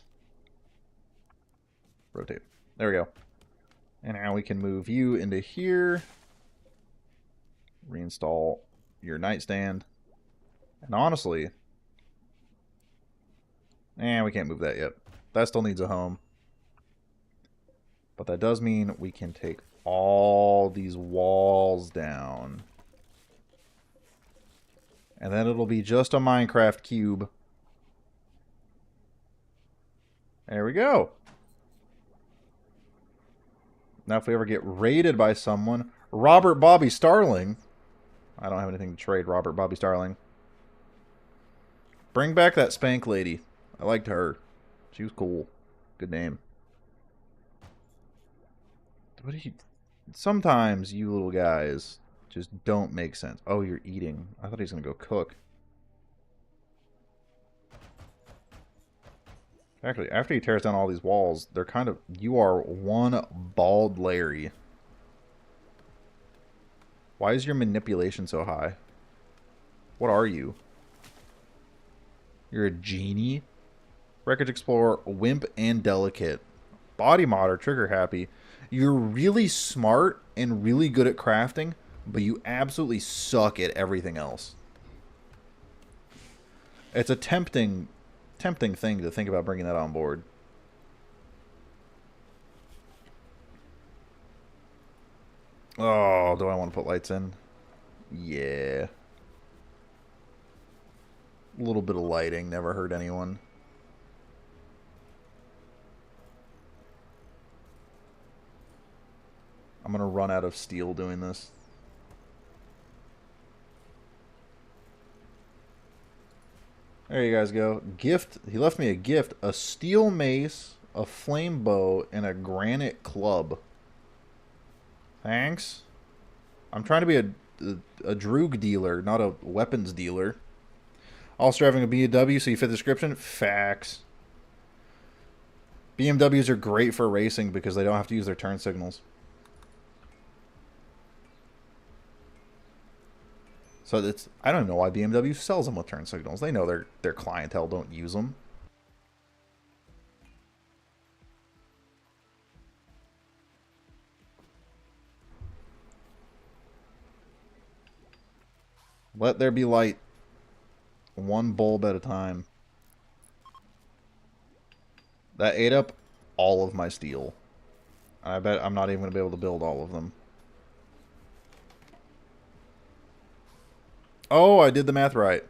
B: Rotate. There we go. And now we can move you into here. Reinstall your nightstand. And honestly... we can't move that yet. That still needs a home. But that does mean we can take all these walls down. And then it'll be just a Minecraft cube. There we go. Now if we ever get raided by someone... Robert Bobby Starling. I don't have anything to trade Robert Bobby Starling. Bring back that Spank lady. I liked her. She was cool. Good name. What do you... Sometimes you little guys just don't make sense. Oh, you're eating. I thought he was going to go cook. Actually, after he tears down all these walls, they're kind of... You are one bald Larry. Why is your manipulation so high? What are you? You're a genie? Wreckage Explorer, Wimp, and Delicate. Body modder, trigger happy. You're really smart and really good at crafting, but you absolutely suck at everything else. It's a tempting thing to think about bringing that on board. Oh, do I want to put lights in? Yeah. A little bit of lighting never hurt anyone. I'm going to run out of steel doing this. There you guys go. Gift. He left me a gift. A steel mace, a flame bow, and a granite club. Thanks. I'm trying to be a droog dealer, not a weapons dealer. Also driving a BMW, so you fit the description? Facts. BMWs are great for racing because they don't have to use their turn signals. So it's, I don't know why BMW sells them with turn signals. They know their clientele don't use them. Let there be light. One bulb at a time. That ate up all of my steel. I bet I'm not even going to be able to build all of them. Oh, I did the math right.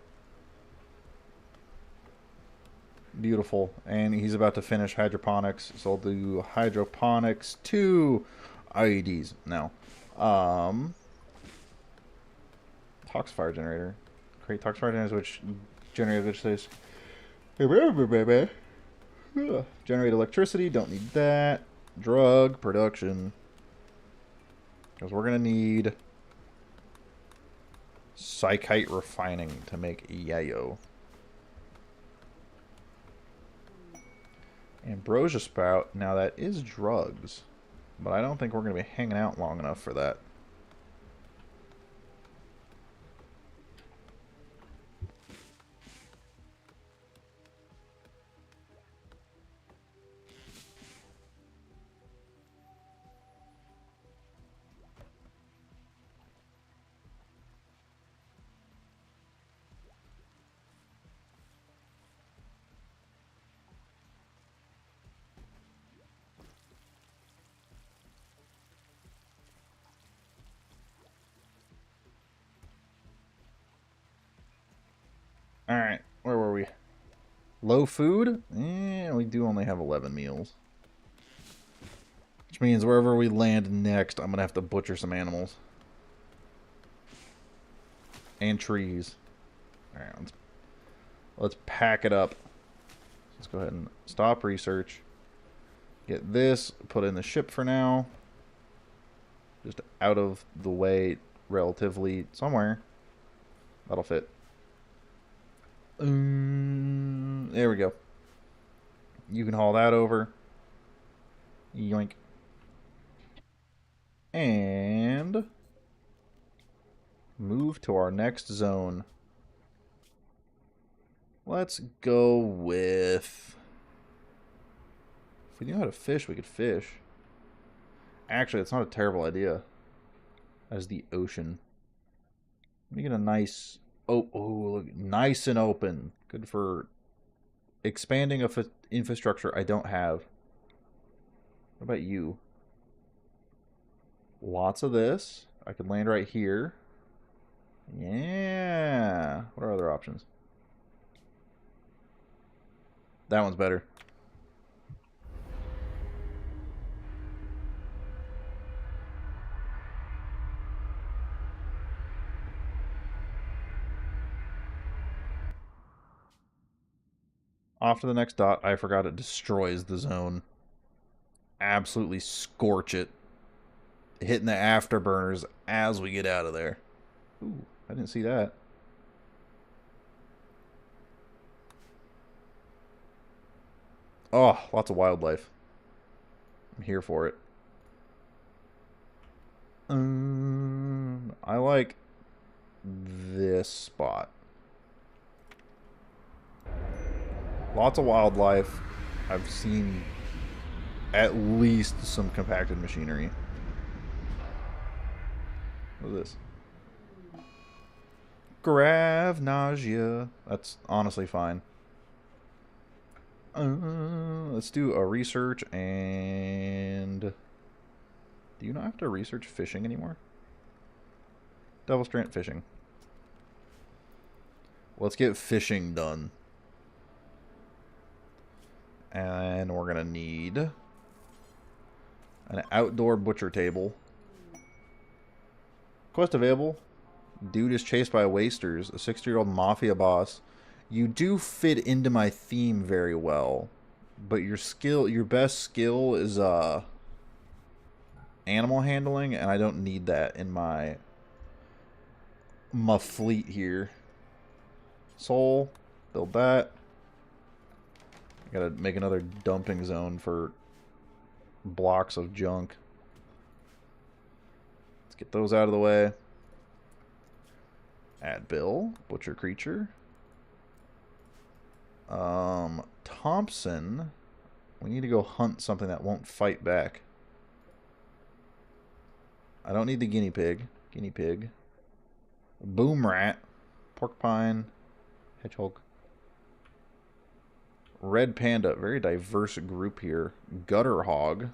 B: Beautiful. And he's about to finish hydroponics. So I'll do hydroponics to IEDs now. Toxifier generator. Create toxifier generators which generate vegetation. Generate electricity. Don't need that. Drug production. Because we're going to need psychite refining to make yayo. Ambrosia spout. Now that is drugs. But I don't think we're going to be hanging out long enough for that. Alright, where were we? Low food? We do only have 11 meals. Which means wherever we land next, I'm going to have to butcher some animals. And trees. Alright, let's pack it up. Let's go ahead and stop research. Get this, put in the ship for now. Just out of the way, relatively, somewhere. That'll fit. There we go. You can haul that over. Yoink. And move to our next zone. Let's go with... If we knew how to fish, we could fish. Actually, it's not a terrible idea. As the ocean. Let me get a nice... Oh, look, nice and open. Good for expanding a infrastructure I don't have. What about you? Lots of this. I could land right here. Yeah. What are other options? That one's better. Off to the next dot. I forgot it destroys the zone. Absolutely scorch it. Hitting the afterburners as we get out of there. Ooh, I didn't see that. Oh, lots of wildlife. I'm here for it. I like this spot. Lots of wildlife. I've seen at least some compacted machinery. What is this? Grav nausea. That's honestly fine. Let's do a research and... Do you not have to research fishing anymore? Double strand fishing. Let's get fishing done. And we're going to need an outdoor butcher table. Quest available. Dude is chased by wasters. A 60-year-old mafia boss. You do fit into my theme very well. But your best skill is animal handling, and I don't need that in my fleet here. Soul. Build that. I gotta make another dumping zone for blocks of junk. Let's get those out of the way. Add Bill. Butcher creature. Thompson. We need to go hunt something that won't fight back. I don't need the guinea pig. Guinea pig. Boom rat. Porcupine. Hedgehog. Red panda. Very diverse group here. Gutter hog.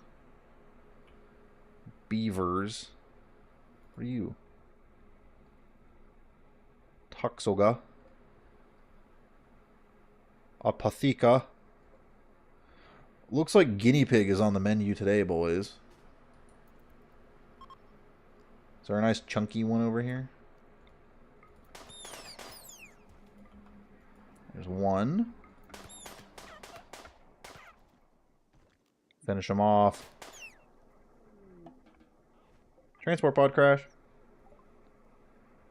B: Beavers. What are you? Toxoga. Apathika. Looks like guinea pig is on the menu today, boys. Is there a nice chunky one over here? There's one. Finish him off. Transport pod crash.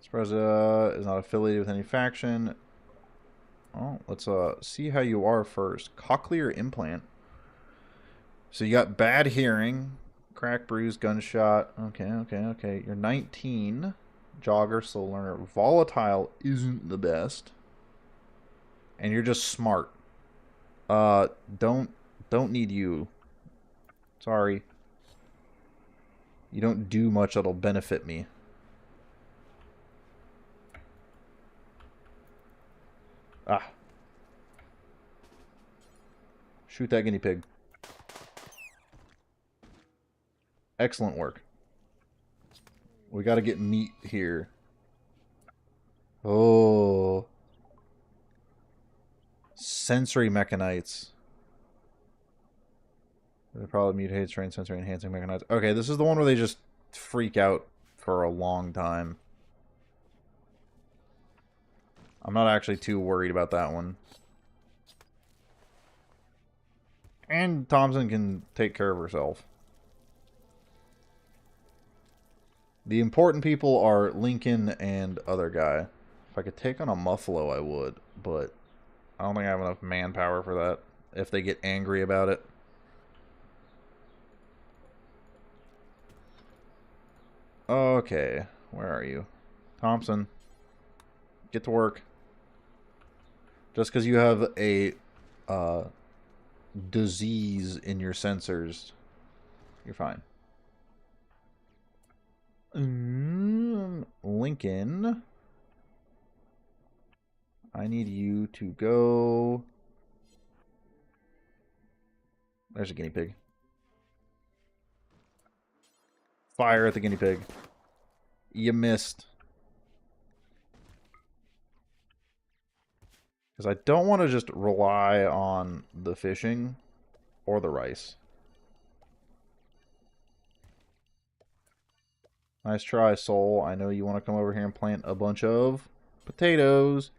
B: Spreza is not affiliated with any faction. Oh, let's see how you are first. Cochlear implant. So you got bad hearing, crack, bruise, gunshot. Okay. You're 19. Jogger, slow learner. Volatile isn't the best. And you're just smart. Don't need you. Sorry. You don't do much that'll benefit me. Ah. Shoot that guinea pig. Excellent work. We got to get meat here. Oh. Sensory mechanites. They probably mutate, train sensory enhancing mechanites. Okay, this is the one where they just freak out for a long time. I'm not actually too worried about that one. And Thompson can take care of herself. The important people are Lincoln and other guy. If I could take on a Muffalo, I would, but I don't think I have enough manpower for that. If they get angry about it. Okay, where are you? Thompson. Get to work. Just because you have a disease in your sensors, you're fine. Lincoln. I need you to go... There's a guinea pig. Fire at the guinea pig. You missed. Because I don't want to just rely on the fishing or the rice. Nice try, Soul. I know you want to come over here and plant a bunch of potatoes.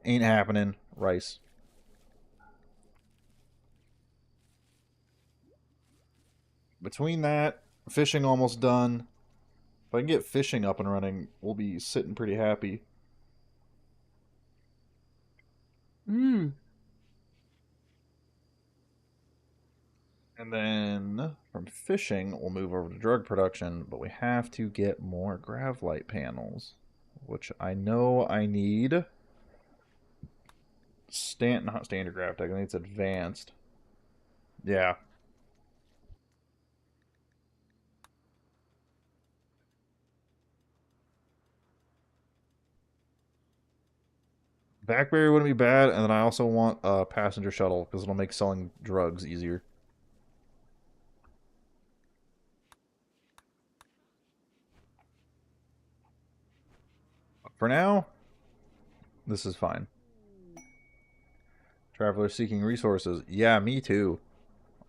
B: Ain't happening. Rice. Between that, fishing almost done. If I can get fishing up and running, we'll be sitting pretty happy. And then from fishing, we'll move over to drug production, but we have to get more gravlight panels, which I know I need. Not standard grav tech, I think it's advanced. Yeah. Backberry wouldn't be bad, and then I also want a passenger shuttle, because it'll make selling drugs easier. For now, this is fine. Traveler seeking resources. Yeah, me too.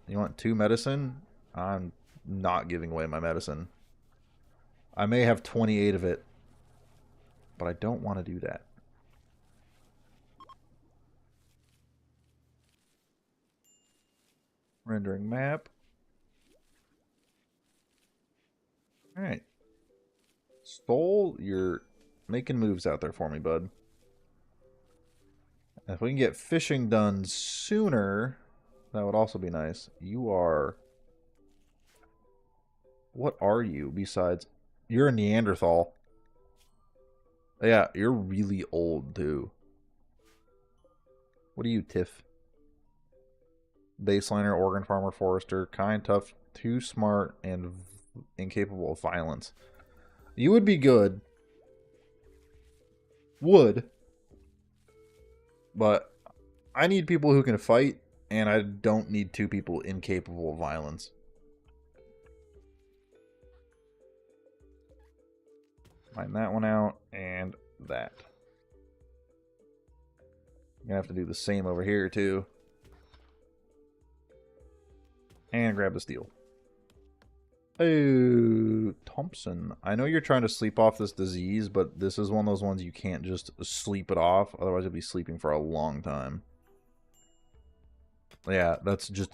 B: You want 2 medicine? I'm not giving away my medicine. I may have 28 of it, but I don't want to do that. Rendering map. Alright. Stole, you're making moves out there for me, bud. And if we can get fishing done sooner, that would also be nice. You are... What are you besides... You're a Neanderthal. Yeah, you're really old, too. What are you, Tiff? Baseliner, organ farmer, forester, kind, tough, too smart, and incapable of violence. You would be good. would. But I need people who can fight, and I don't need two people incapable of violence. Mine that one out, and that. I'm gonna have to do the same over here, too. And grab the steel. Oh, Thompson. I know you're trying to sleep off this disease, but this is one of those ones you can't just sleep it off. Otherwise, you'll be sleeping for a long time. Yeah, that's just...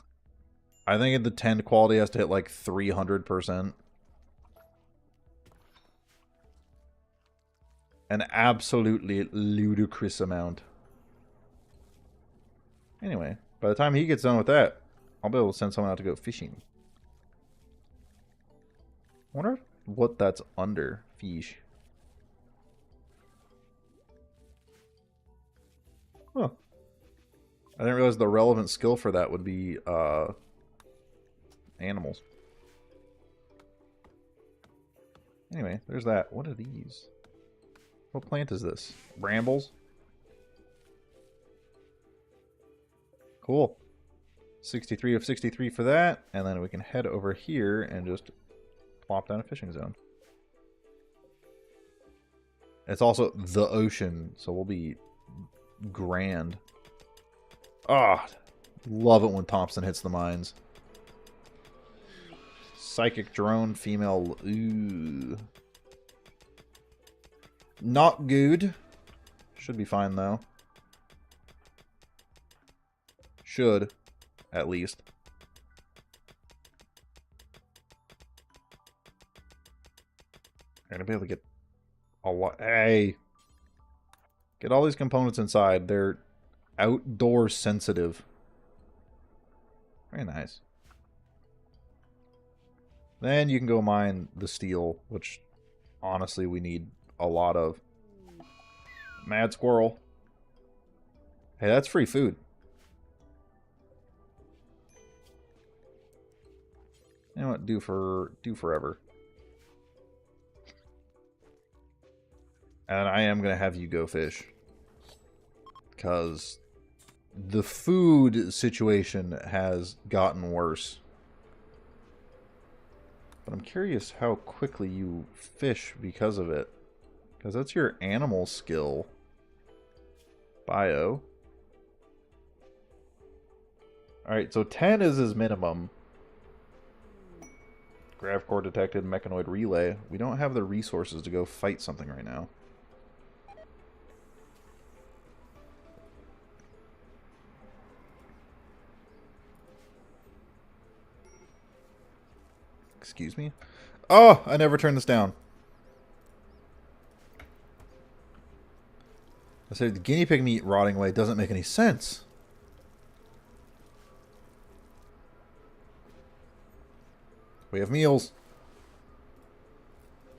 B: I think the 10 quality has to hit like 300%. An absolutely ludicrous amount. Anyway, by the time he gets done with that, I'll be able to send someone out to go fishing. I wonder what that's under. Fish. Huh. I didn't realize the relevant skill for that would be animals. Anyway, there's that. What are these? What plant is this? Brambles? Cool. 63 of 63 for that, and then we can head over here and just plop down a fishing zone. It's also the ocean, so we'll be grand. Ah, love it when Thompson hits the mines. Psychic drone, female. Ooh. Not good. Should be fine, though. Should, at least. I'm gonna be able to get a lot. Hey! Get all these components inside. They're outdoor sensitive. Very nice. Then you can go mine the steel, which honestly we need a lot of. Mad squirrel. Hey, that's free food. You know what? Do forever. And I am going to have you go fish. Because the food situation has gotten worse. But I'm curious how quickly you fish because of it. Because that's your animal skill. Bio. Alright, so 10 is his minimum. Grav core detected, mechanoid relay. We don't have the resources to go fight something right now. Excuse me? Oh, I never turned this down. I said the guinea pig meat rotting away doesn't make any sense. We have meals.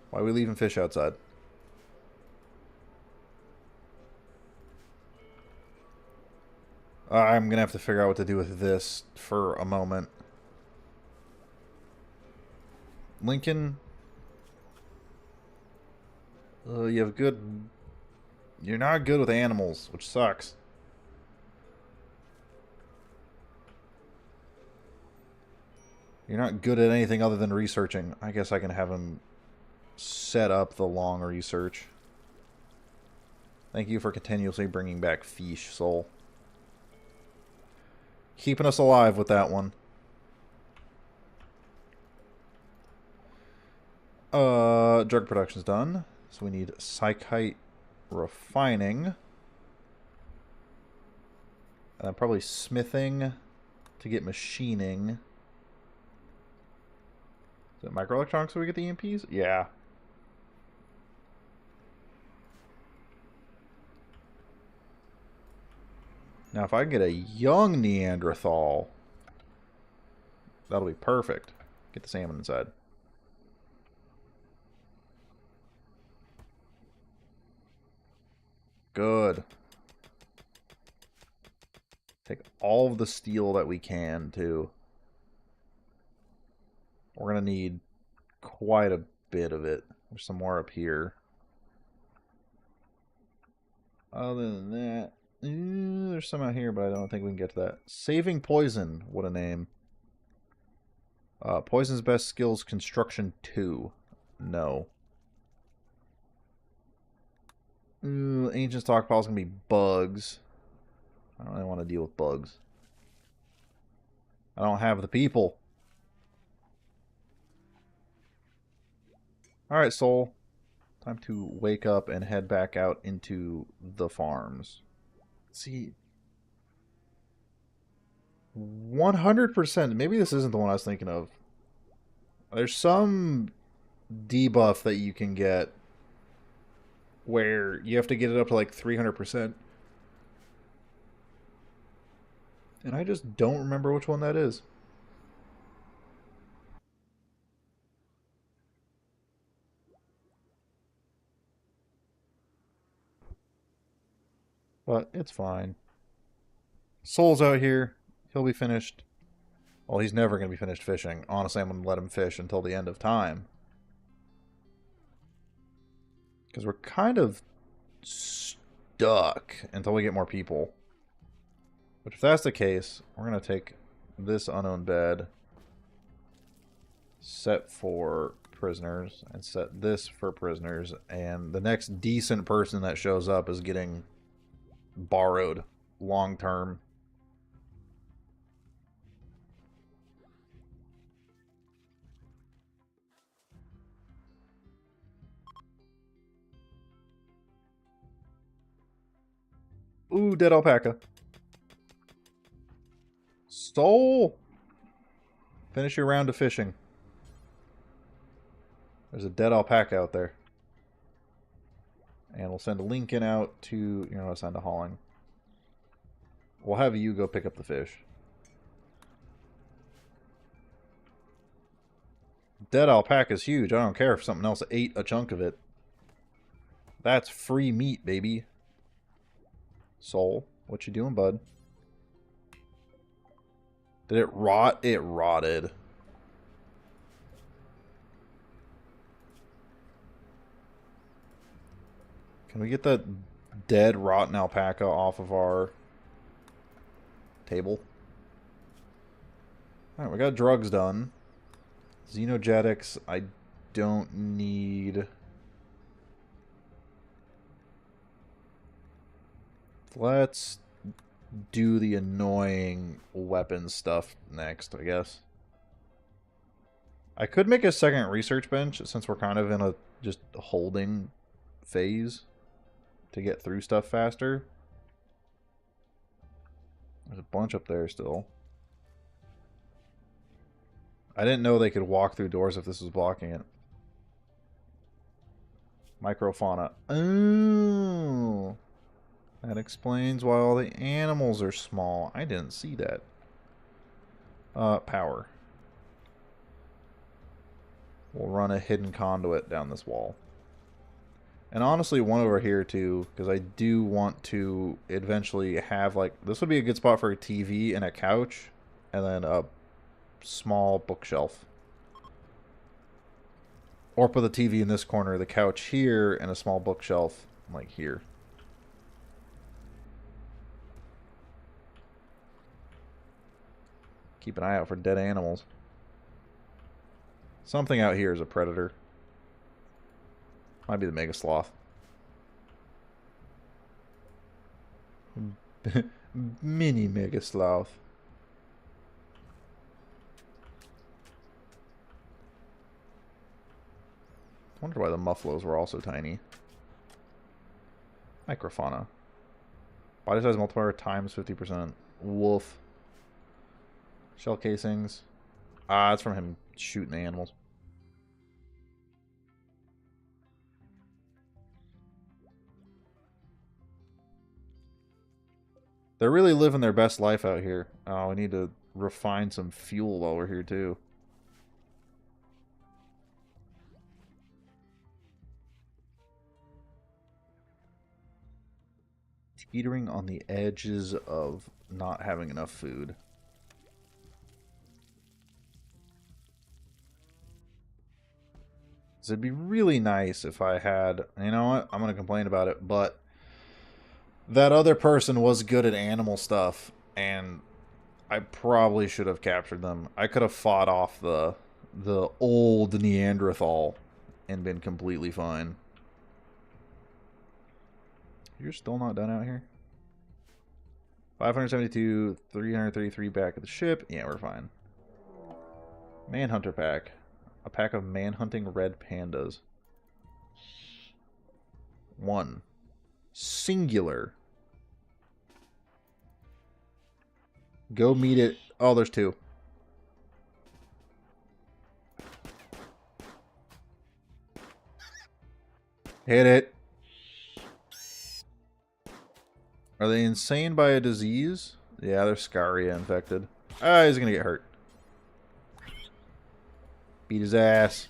B: Why are we leaving fish outside? I'm going to have to figure out what to do with this for a moment. Lincoln. You have good... You're not good with animals, which sucks. You're not good at anything other than researching. I guess I can have him set up the long research. Thank you for continuously bringing back fish, Soul. Keeping us alive with that one. Drug production's done. So we need psychite refining. Probably smithing to get machining. Is it microelectronics so we get the EMPs? Yeah. Now if I can get a young Neanderthal, that'll be perfect. Get the salmon inside. Good. Take all of the steel that we can, too. We're going to need quite a bit of it. There's some more up here. Other than that, there's some out here, but I don't think we can get to that. Saving Poison. What a name. Poison's best skills, construction 2. No. Ancient stockpile's gonna be bugs. I don't really want to deal with bugs. I don't have the people. Alright, Soul. Time to wake up and head back out into the farms. See, 100%. Maybe this isn't the one I was thinking of. There's some debuff that you can get where you have to get it up to like 300%. And I just don't remember which one that is. But it's fine. Soul's out here. He'll be finished. Well, he's never going to be finished fishing. Honestly, I'm going to let him fish until the end of time. Because we're kind of stuck until we get more people. But if that's the case, we're going to take this unowned bed, set for prisoners, and set this for prisoners. And the next decent person that shows up is getting borrowed long term. Ooh, dead alpaca. Soul! Finish your round of fishing. There's a dead alpaca out there. And we'll send a Lincoln out to... You're not assigned to hauling. We'll have you go pick up the fish. Dead alpaca's huge. I don't care if something else ate a chunk of it. That's free meat, baby. Soul, what you doing, bud? Did it rot? It rotted. Can we get that dead, rotten alpaca off of our table? Alright, we got drugs done. Xenogetics, I don't need... Let's do the annoying weapon stuff next, I guess. I could make a second research bench since we're kind of in a just holding phase to get through stuff faster. There's a bunch up there still. I didn't know they could walk through doors if this was blocking it. Microfauna. Oh! That explains why all the animals are small. I didn't see that. Power. We'll run a hidden conduit down this wall. And honestly, one over here too, because I do want to eventually have, like, this would be a good spot for a TV and a couch, and then a small bookshelf. Or put the TV in this corner, the couch here, and a small bookshelf, like, here. Keep an eye out for dead animals. Something out here is a predator. Might be the Mega Sloth. Mini Mega Sloth. I wonder why the muffaloes were also tiny. Microfauna. Body size multiplier times 50%. Wolf. Shell casings. Ah, it's from him shooting the animals. They're really living their best life out here. Oh, we need to refine some fuel while we're here, too. Teetering on the edges of not having enough food. It'd be really nice if I had... You know what? I'm going to complain about it, but... That other person was good at animal stuff, and I probably should have captured them. I could have fought off the old Neanderthal and been completely fine. You're still not done out here? 572, 333 back at the ship. Yeah, we're fine. Manhunter pack. A pack of man-hunting red pandas. 1. Singular. Go meet it. Oh, there's 2. Hit it. Are they insane by a disease? Yeah, they're Scaria infected. Ah, he's gonna get hurt. Beat his ass.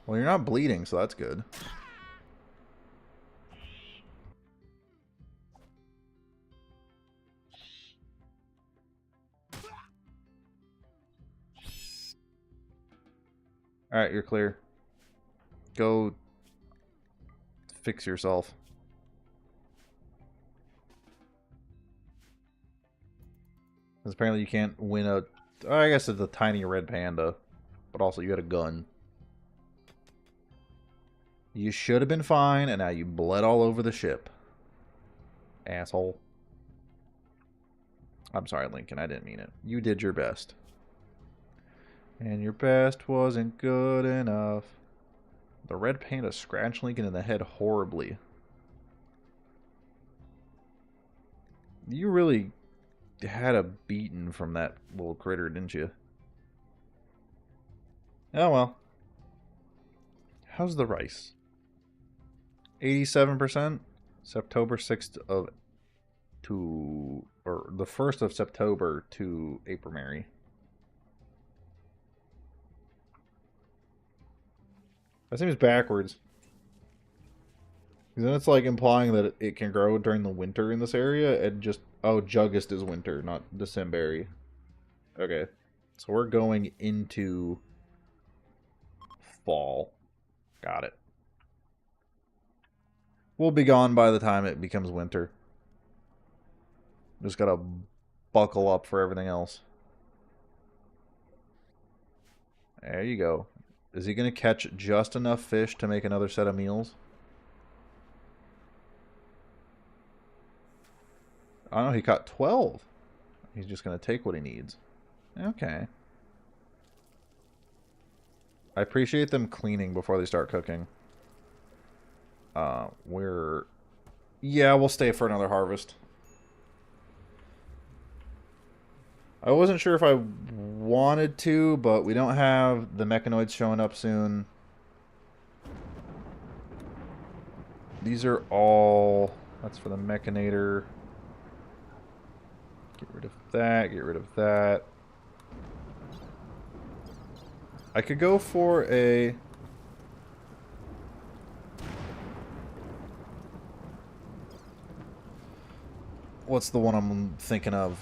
B: Well, you're not bleeding, so that's good. Alright, you're clear. Go fix yourself. Because apparently you can't win a... I guess it's a tiny red panda. But also you had a gun. You should have been fine, and now you bled all over the ship. Asshole. I'm sorry, Lincoln. I didn't mean it. You did your best. And your best wasn't good enough. The red panda scratched Lincoln in the head horribly. You really had a beating from that little critter, didn't you? Oh well. How's the rice? 87%? September 6th of to... or the 1st of September to April Mary. That seems backwards. Then it's like implying that it can grow during the winter in this area, and just... oh, Juggist is winter, not December. Okay. So we're going into fall. Got it. We'll be gone by the time it becomes winter. Just gotta buckle up for everything else. There you go. Is he gonna catch just enough fish to make another set of meals? I don't know, he caught 12. He's just gonna take what he needs. Okay. I appreciate them cleaning before they start cooking. Yeah, we'll stay for another harvest. I wasn't sure if I wanted to, but we don't have the mechanoids showing up soon. These are all... that's for the mechanator. Get rid of that, get rid of that. I could go for a... what's the one I'm thinking of?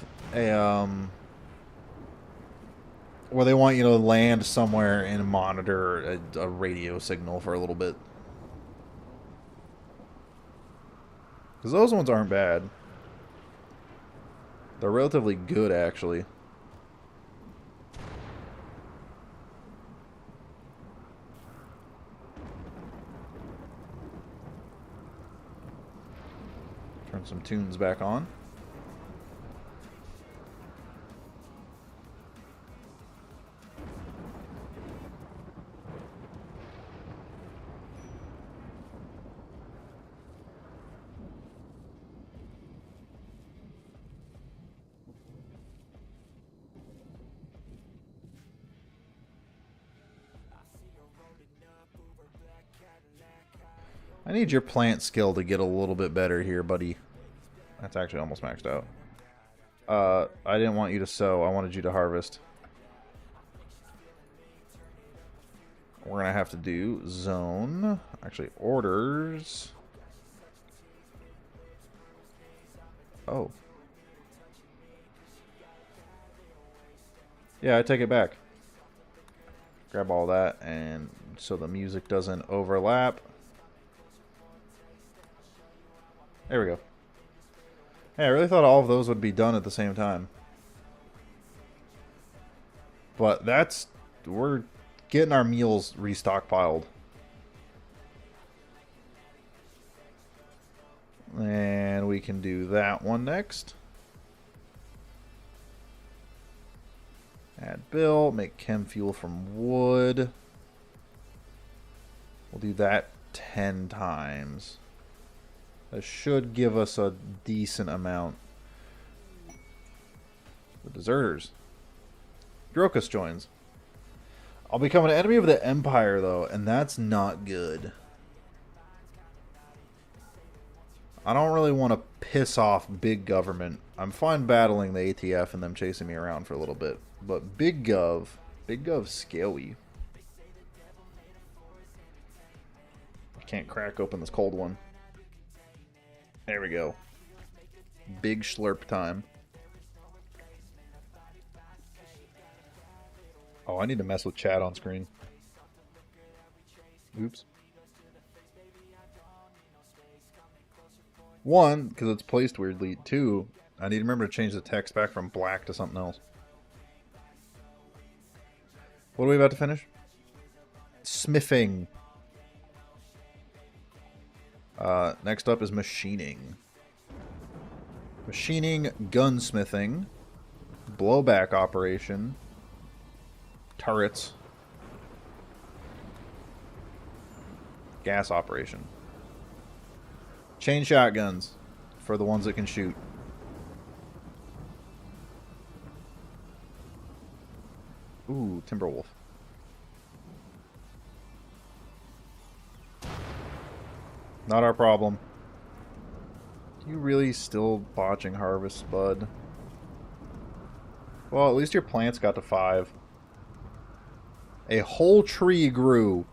B: Where they want you to land somewhere and monitor a radio signal for a little bit. Because those ones aren't bad. They're relatively good, actually. Turn some tunes back on. I need your plant skill to get a little bit better here, buddy. That's actually almost maxed out. I didn't want you to sow. I wanted you to harvest. We're going to have to do zone. Actually, orders. Oh. Yeah, I take it back. Grab all that and so the music doesn't overlap. There we go. Hey, I really thought all of those would be done at the same time. But that's... we're getting our meals restockpiled. And we can do that one next. Add bill, make chem fuel from wood. We'll do that 10 times. That should give us a decent amount. The deserters. Drokus joins. I'll become an enemy of the Empire, though, and that's not good. I don't really want to piss off big government. I'm fine battling the ATF and them chasing me around for a little bit. But Big Gov's scary. I can't crack open this cold one. There we go. Big slurp time. Oh, I need to mess with chat on screen. Oops. One, because it's placed weirdly. Two, I need to remember to change the text back from black to something else. What are we about to finish? Smithing. Next up is machining. Machining, gunsmithing, blowback operation, turrets, gas operation. Chain shotguns for the ones that can shoot. Ooh, Timberwolf. Not our problem. You really still botching harvest, bud? Well, at least your plants got to 5. A whole tree grew.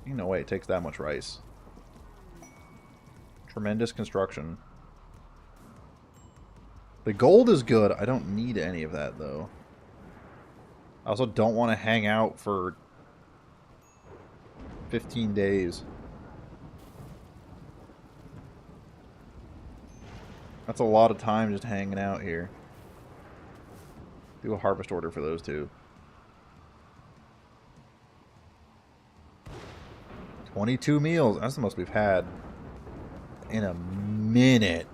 B: No way it takes that much rice. Tremendous construction. The gold is good. I don't need any of that, though. I also don't want to hang out for 15 days. That's a lot of time just hanging out here. Do a harvest order for those two. 22 meals. That's the most we've had in a minute.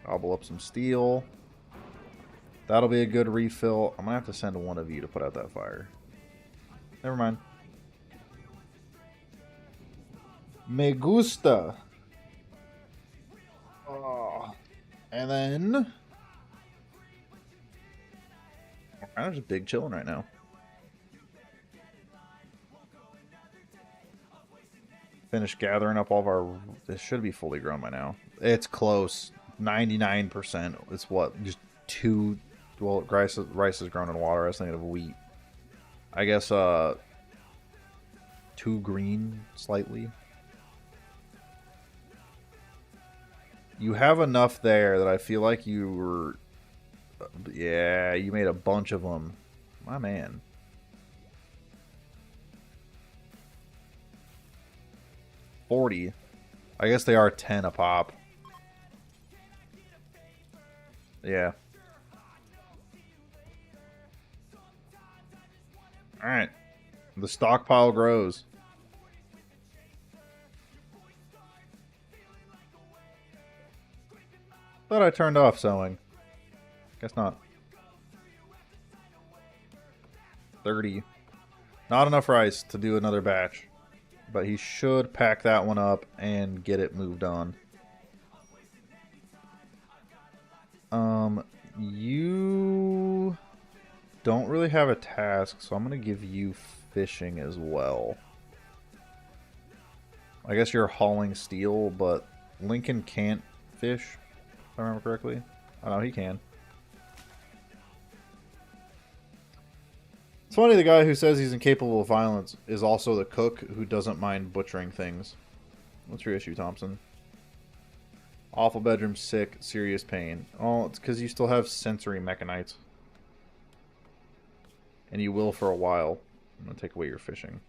B: Gobble up some steel. That'll be a good refill. I'm going to have to send one of you to put out that fire. Never mind. Me gusta. Oh. And then... we're kind of just big chilling right now. Finish gathering up all of our... this should be fully grown by now. It's close. 99%. It's what? Just 2... well, rice is grown in water. I was thinking of wheat. I guess, 2 green, slightly. You have enough there that I feel like you were... yeah, you made a bunch of them. My man. $40. I guess they are 10 a pop. Yeah. Alright. The stockpile grows. Thought I turned off sewing. Guess not. 30. Not enough rice to do another batch. But he should pack that one up and get it moved on. You don't really have a task, so I'm going to give you fishing as well. I guess you're hauling steel, but Lincoln can't fish, if I remember correctly. Oh, no, he can. It's funny, the guy who says he's incapable of violence is also the cook who doesn't mind butchering things. What's your issue, Thompson? Awful bedroom, sick, serious pain. Oh, it's because you still have sensory mechanites. And you will for a while. I'm going to take away your fishing.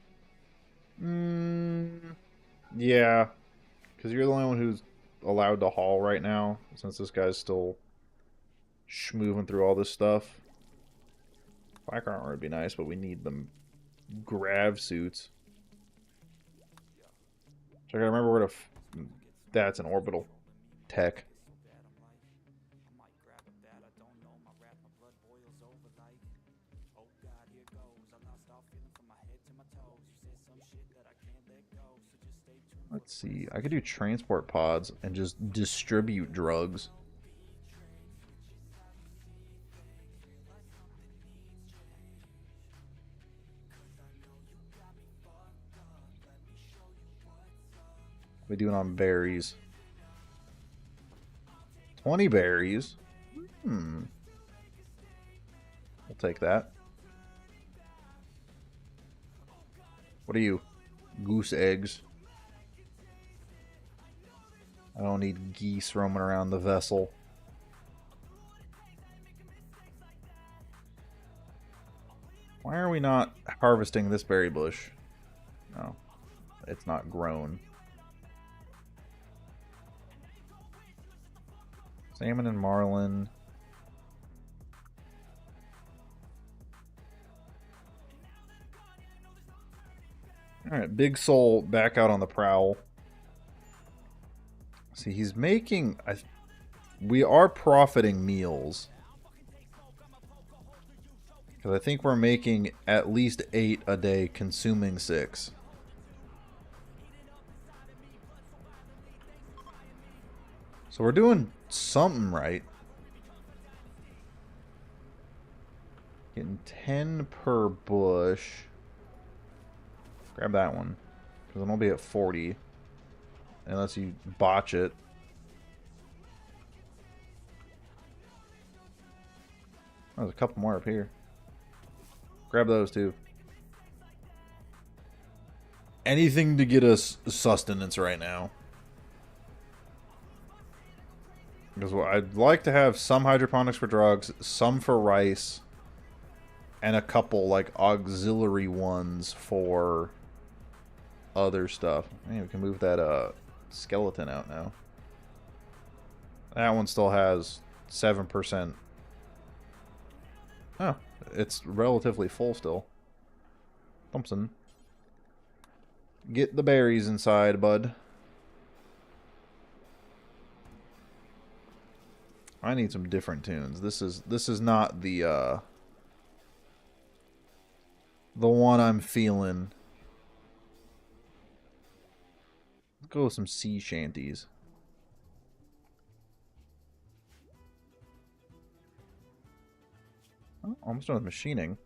B: Yeah. Because you're the only one who's allowed to haul right now. Since this guy's still schmooving through all this stuff. Black armor would be nice, but we need them grav suits. So I gotta remember where to... That's an orbital tech. Let's see. I could do transport pods and just distribute drugs. We doing on berries? 20 berries. We'll take that. What are you? Goose eggs. I don't need geese roaming around the vessel. Why are we not harvesting this berry bush? No, it's not grown. Salmon and marlin. Alright, Big Soul back out on the prowl. See, he's making... we are profiting meals. Because I think we're making at least 8 a day, consuming 6. So we're doing something right. Getting 10 per bush. Grab that one. Because then we'll be at 40. Unless you botch it. Oh, there's a couple more up here. Grab those too. Anything to get us sustenance right now. Because I'd like to have some hydroponics for drugs, some for rice, and a couple like auxiliary ones for other stuff. Man, we can move that skeleton out now. That one still has 7%. Oh, it's relatively full still. Thompson. Get the berries inside, bud. I need some different tunes. This is not the one I'm feeling. Let's go with some sea shanties. Oh, almost done with machining.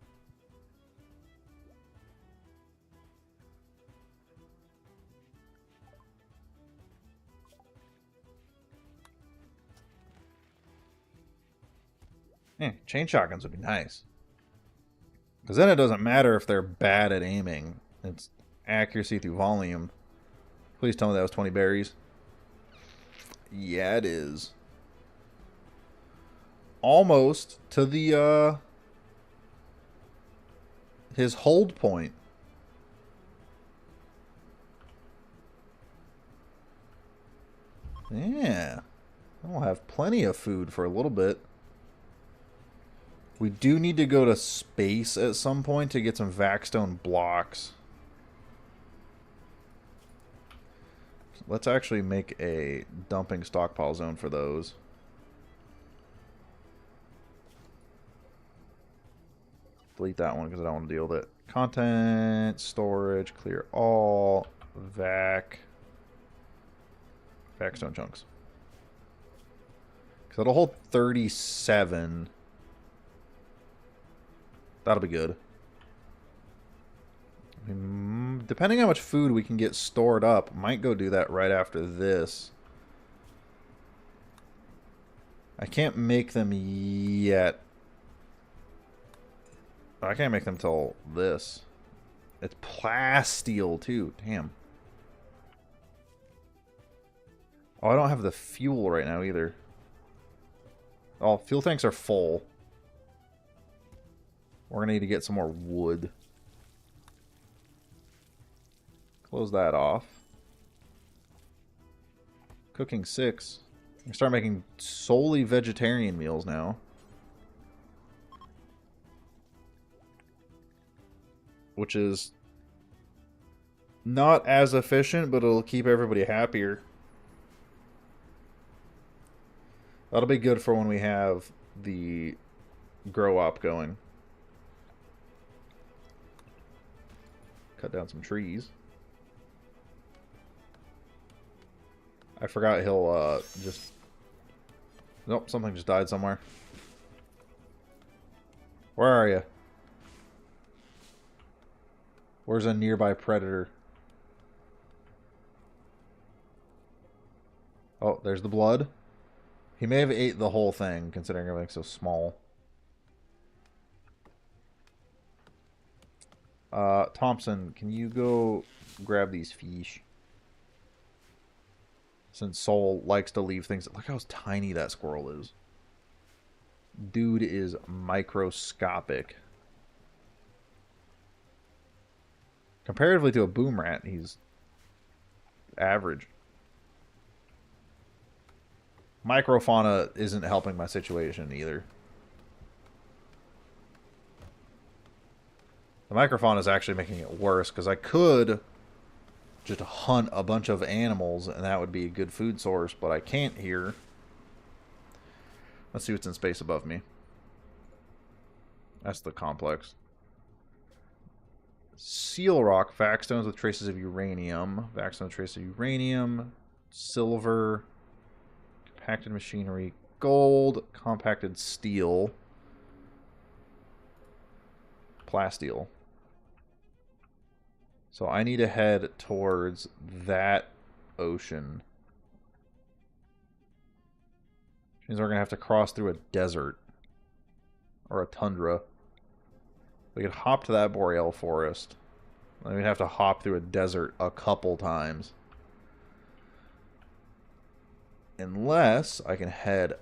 B: Chain shotguns would be nice. Because then it doesn't matter if they're bad at aiming. It's accuracy through volume. Please tell me that was 20 berries. Yeah, it is. Almost to the, his hold point. Yeah. We'll have plenty of food for a little bit. We do need to go to space at some point to get some Vaxstone blocks. Let's actually make a dumping stockpile zone for those. Delete that one because I don't want to deal with it. Content, storage, clear all, Vaxstone chunks. Because it'll hold 37. That'll be good. I mean, depending on how much food we can get stored up, might go do that right after this. I can't make them yet. I can't make them till this. It's plasteel too. Damn. Oh, I don't have the fuel right now either. Oh, fuel tanks are full. We're going to need to get some more wood. Close that off. Cooking 6. We start making solely vegetarian meals now. Which is not as efficient, but it'll keep everybody happier. That'll be good for when we have the grow op going. Cut down some trees. I forgot he'll just... Nope, something just died somewhere. Where are you? Where's a nearby predator? Oh, there's the blood. He may have ate the whole thing, considering everything's so small. Thompson, can you go grab these fish? Since Soul likes to leave things... Look how tiny that squirrel is. Dude is microscopic. Comparatively to a boom rat, he's average. Microfauna isn't helping my situation either. The microfauna is actually making it worse, because I could just hunt a bunch of animals, and that would be a good food source, but I can't here. Let's see what's in space above me. That's the complex. Seal rock, vac stones with traces of uranium. Vac stone with traces of uranium. Silver. Compacted machinery. Gold. Compacted steel. Plasteel. So I need to head towards that ocean. Which means we're going to have to cross through a desert. Or a tundra. We could hop to that boreal forest. Then we'd have to hop through a desert a couple times. Unless I can head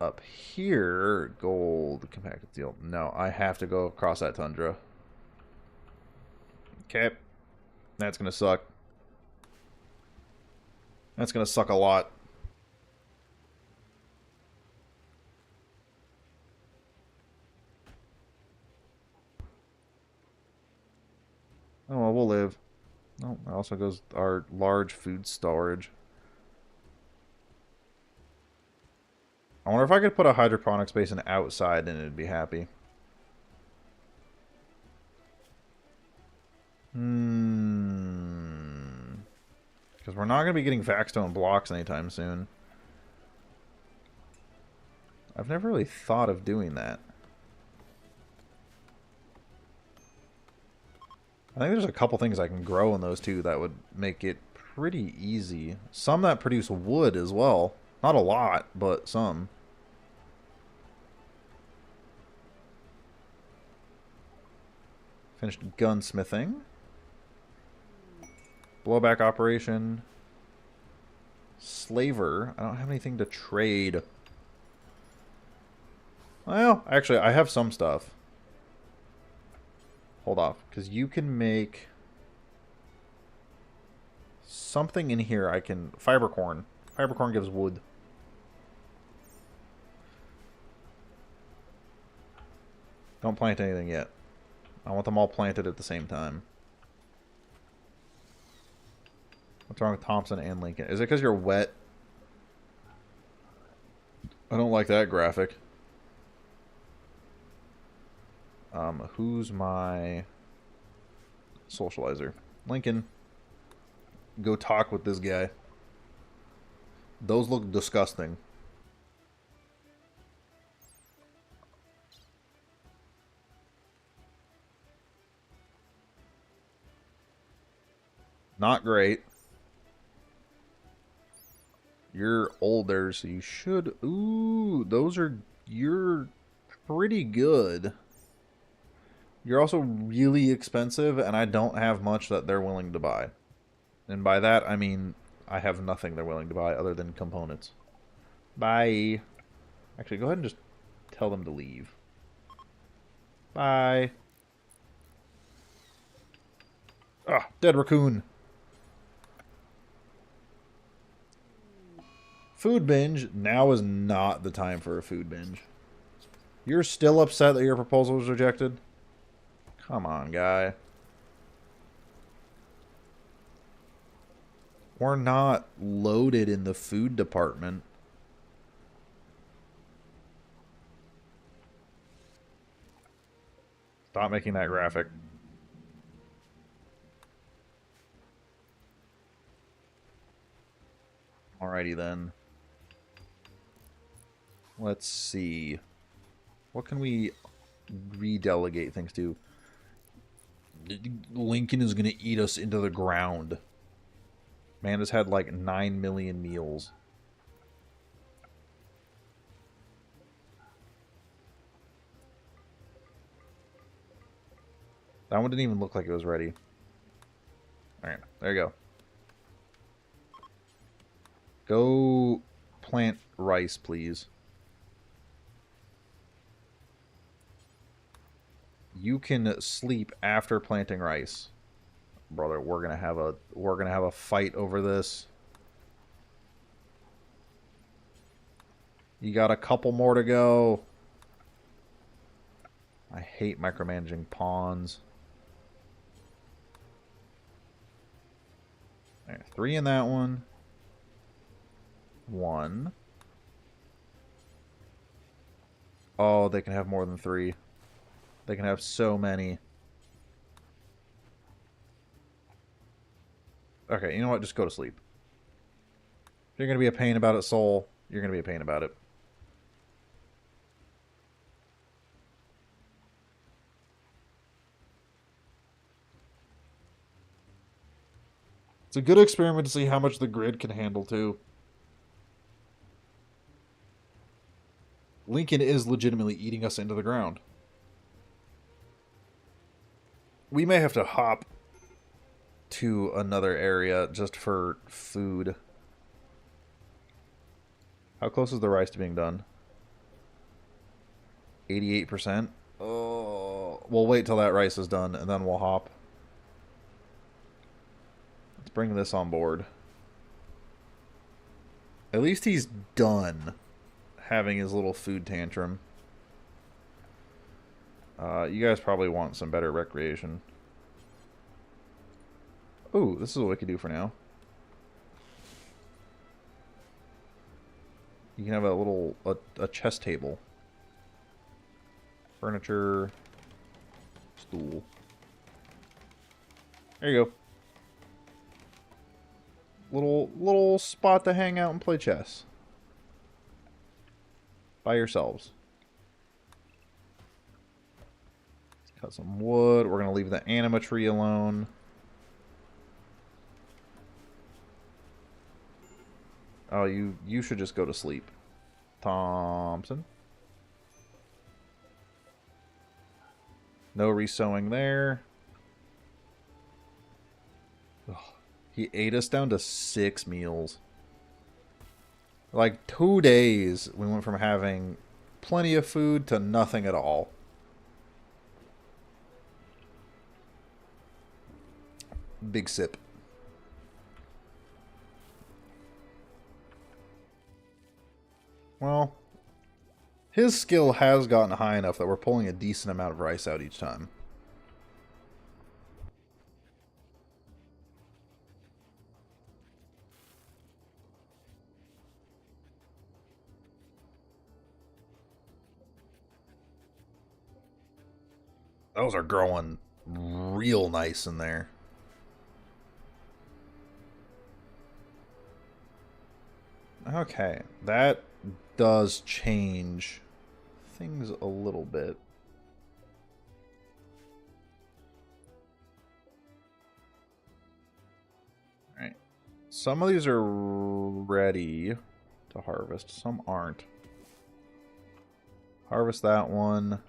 B: up here. Gold, compacted steel. No, I have to go across that tundra. Okay. That's going to suck. That's going to suck a lot. Oh, well, we'll live. Oh, that also goes our large food storage. I wonder if I could put a hydroponics basin outside and it'd be happy. Because we're not going to be getting vaxstone blocks anytime soon. I've never really thought of doing that. I think there's a couple things I can grow in those too that would make it pretty easy. Some that produce wood as well. Not a lot, but some. Finished gunsmithing. Blowback operation. Slaver. I don't have anything to trade. Well, actually, I have some stuff. Hold off, because you can make something in here. I can... Fibercorn. Fibercorn gives wood. Don't plant anything yet. I want them all planted at the same time. What's wrong with Thompson and Lincoln? Is it because you're wet? I don't like that graphic. Who's my socializer? Lincoln. Go talk with this guy. Those look disgusting. Not great. You're older, so you should... Ooh, those are... You're pretty good. You're also really expensive, and I don't have much that they're willing to buy. And by that, I mean, I have nothing they're willing to buy other than components. Bye. Actually, go ahead and just tell them to leave. Bye. Ah, dead raccoon. Food binge. Now is not the time for a food binge. You're still upset that your proposal was rejected? Come on, guy. We're not loaded in the food department. Stop making that graphic. Alrighty then. Let's see. What can we redelegate things to? Lincoln is going to eat us into the ground. Man has had like 9 million meals. That one didn't even look like it was ready. Alright, there you go. Go plant rice, please. You can sleep after planting rice. Brother, we're gonna have a fight over this. You got a couple more to go. I hate micromanaging pawns. All right, 3 in that one. 1. Oh, they can have more than 3. They can have so many. Okay, you know what? Just go to sleep. If you're going to be a pain about it, Soul, you're going to be a pain about it. It's a good experiment to see how much the grid can handle, too. Lincoln is legitimately eating us into the ground. We may have to hop to another area just for food. How close is the rice to being done? 88%? Oh, we'll wait till that rice is done and then we'll hop. Let's bring this on board. At least he's done having his little food tantrum. You guys probably want some better recreation. Ooh, this is what we could do for now. You can have a little a chess table. Furniture. Stool. There you go. Little spot to hang out and play chess. By yourselves. Let's cut some wood. We're gonna leave the anima tree alone. Oh, you should just go to sleep. Thompson. No resewing there. Ugh. He ate us down to 6 meals. Like 2 days, we went from having plenty of food to nothing at all. Big sip. Well, his skill has gotten high enough that we're pulling a decent amount of rice out each time. Those are growing real nice in there. Okay, that does change things a little bit. Alright. Some of these are ready to harvest. Some aren't. Harvest that one.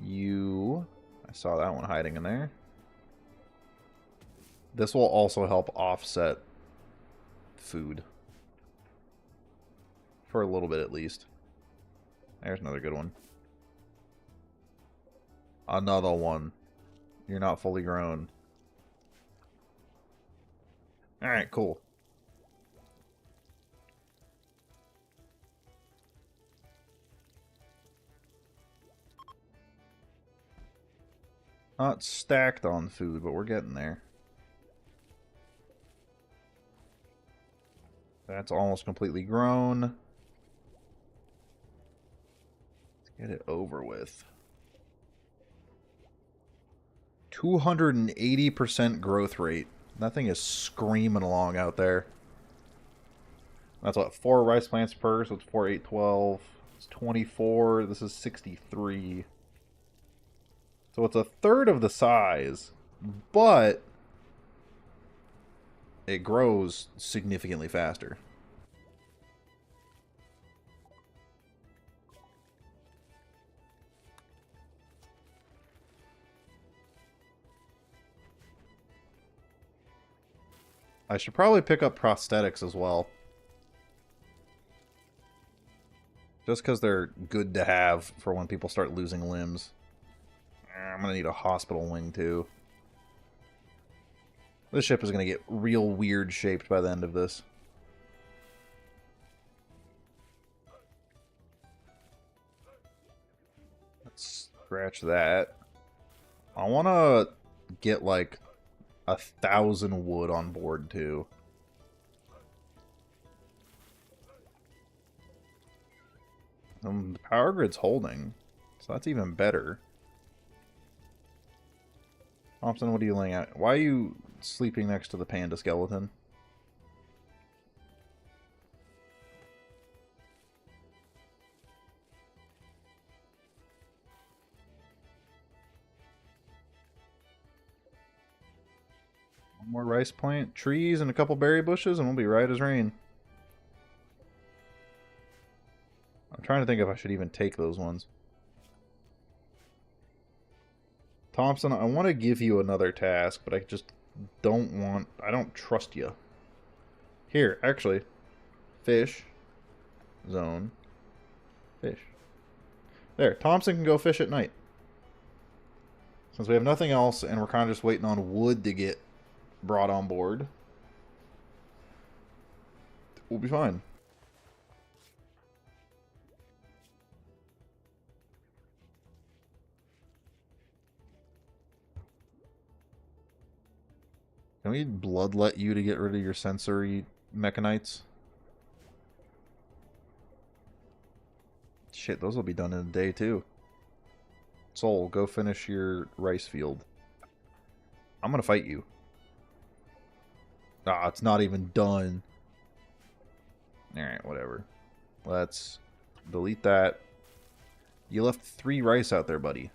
B: You... I saw that one hiding in there. This will also help offset food. For a little bit at least. There's another good one. Another one. You're not fully grown. Alright, cool. Not stacked on food, but we're getting there. That's almost completely grown. Let's get it over with. 280% growth rate. That thing is screaming along out there. That's what, 4 rice plants per, so it's 4, 8, 12. It's 24. This is 63. So it's a third of the size, but it grows significantly faster. I should probably pick up prosthetics as well. Just because they're good to have for when people start losing limbs. I'm going to need a hospital wing too. This ship is going to get real weird shaped by the end of this. Let's scratch that. I want to get like 1,000 wood on board too. The power grid's holding, so that's even better. Thompson, what are you laying out? Why are you sleeping next to the panda skeleton? One more rice plant, trees, and a couple berry bushes, and we'll be right as rain. I'm trying to think if I should even take those ones. Thompson, I want to give you another task, but I just don't want... I don't trust you. Here, actually. Fish. Zone. Fish. There, Thompson can go fish at night. Since we have nothing else, and we're kind of just waiting on wood to get brought on board, we'll be fine. Can we bloodlet you to get rid of your sensory mechanites? Shit, those will be done in a day too. Soul, go finish your rice field. I'm gonna fight you. Ah, it's not even done. Alright, whatever. Let's delete that. You left 3 rice out there, buddy.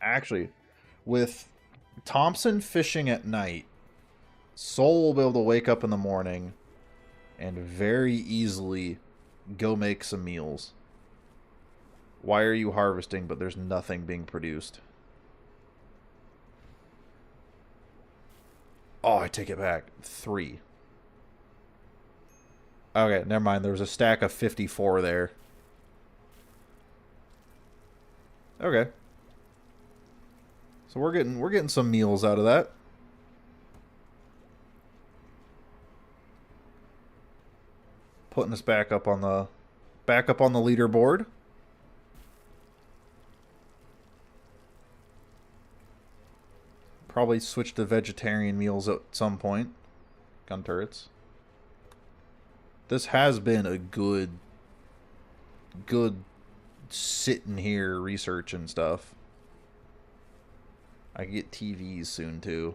B: Actually, with Thompson fishing at night, Soul will be able to wake up in the morning and very easily go make some meals. Why are you harvesting, but there's nothing being produced? Oh, I take it back. 3. Okay, never mind. There was a stack of 54 there. Okay. So we're getting some meals out of that. Putting us back up on the leaderboard. Probably switch to vegetarian meals at some point. Gun turrets. This has been a good sitting here research and stuff. I can get TVs soon too.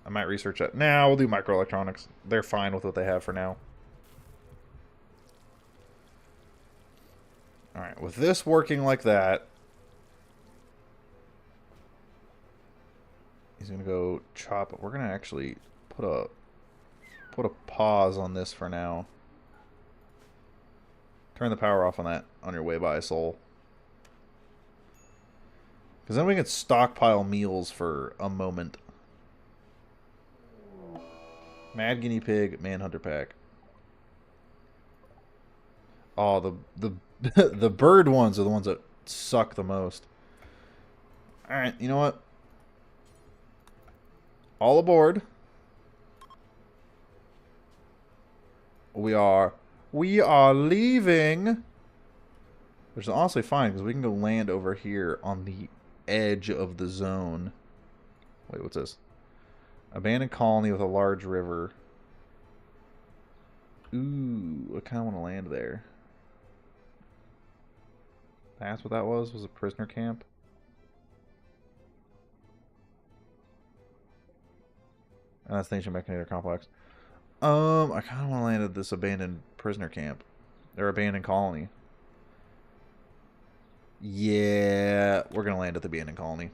B: I might research that. Nah, we'll do microelectronics. They're fine with what they have for now. Alright, with this working like that, he's gonna go chop it. We're gonna actually put a pause on this for now. Turn the power off on that on your way by, Soul. Because then we can stockpile meals for a moment. Mad Guinea Pig, Manhunter Pack. Oh, the the bird ones are the ones that suck the most. Alright, you know what? All aboard. We are leaving. Which is honestly fine, because we can go land over here on the edge of the zone. Wait, what's this? Abandoned colony with a large river. Ooh, I kind of want to land there. That's what that was? Was a prisoner camp? And that's the ancient mechanitor complex. I kind of want to land at this abandoned prisoner camp. Or abandoned colony. Yeah, we're going to land at the abandoned colony.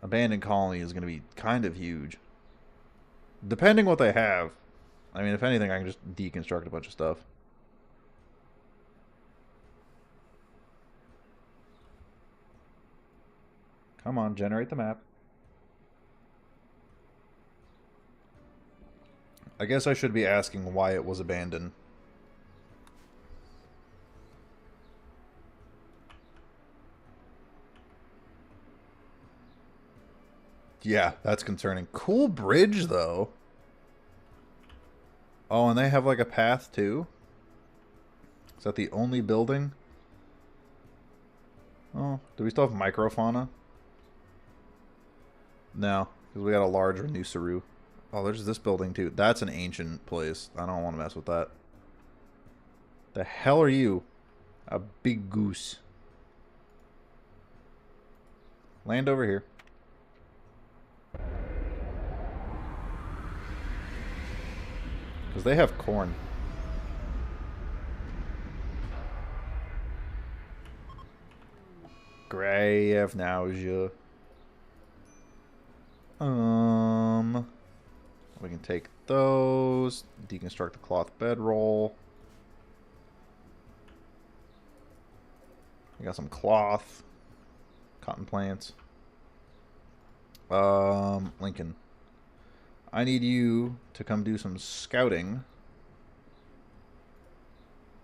B: Abandoned colony is going to be kind of huge. Depending what they have. I mean, if anything, I can just deconstruct a bunch of stuff. Come on, generate the map. I guess I should be asking why it was abandoned. Yeah, that's concerning. Cool bridge, though. Oh, and they have, like, a path, too? Is that the only building? Oh, do we still have microfauna? No, because we got a large Renusuru. Oh, there's this building, too. That's an ancient place. I don't want to mess with that. The hell are you? A big goose. Land over here. Because they have corn. Grave nausea. We can take those. Deconstruct the cloth bedroll. We got some cloth. Cotton plants. Lincoln. I need you to come do some scouting.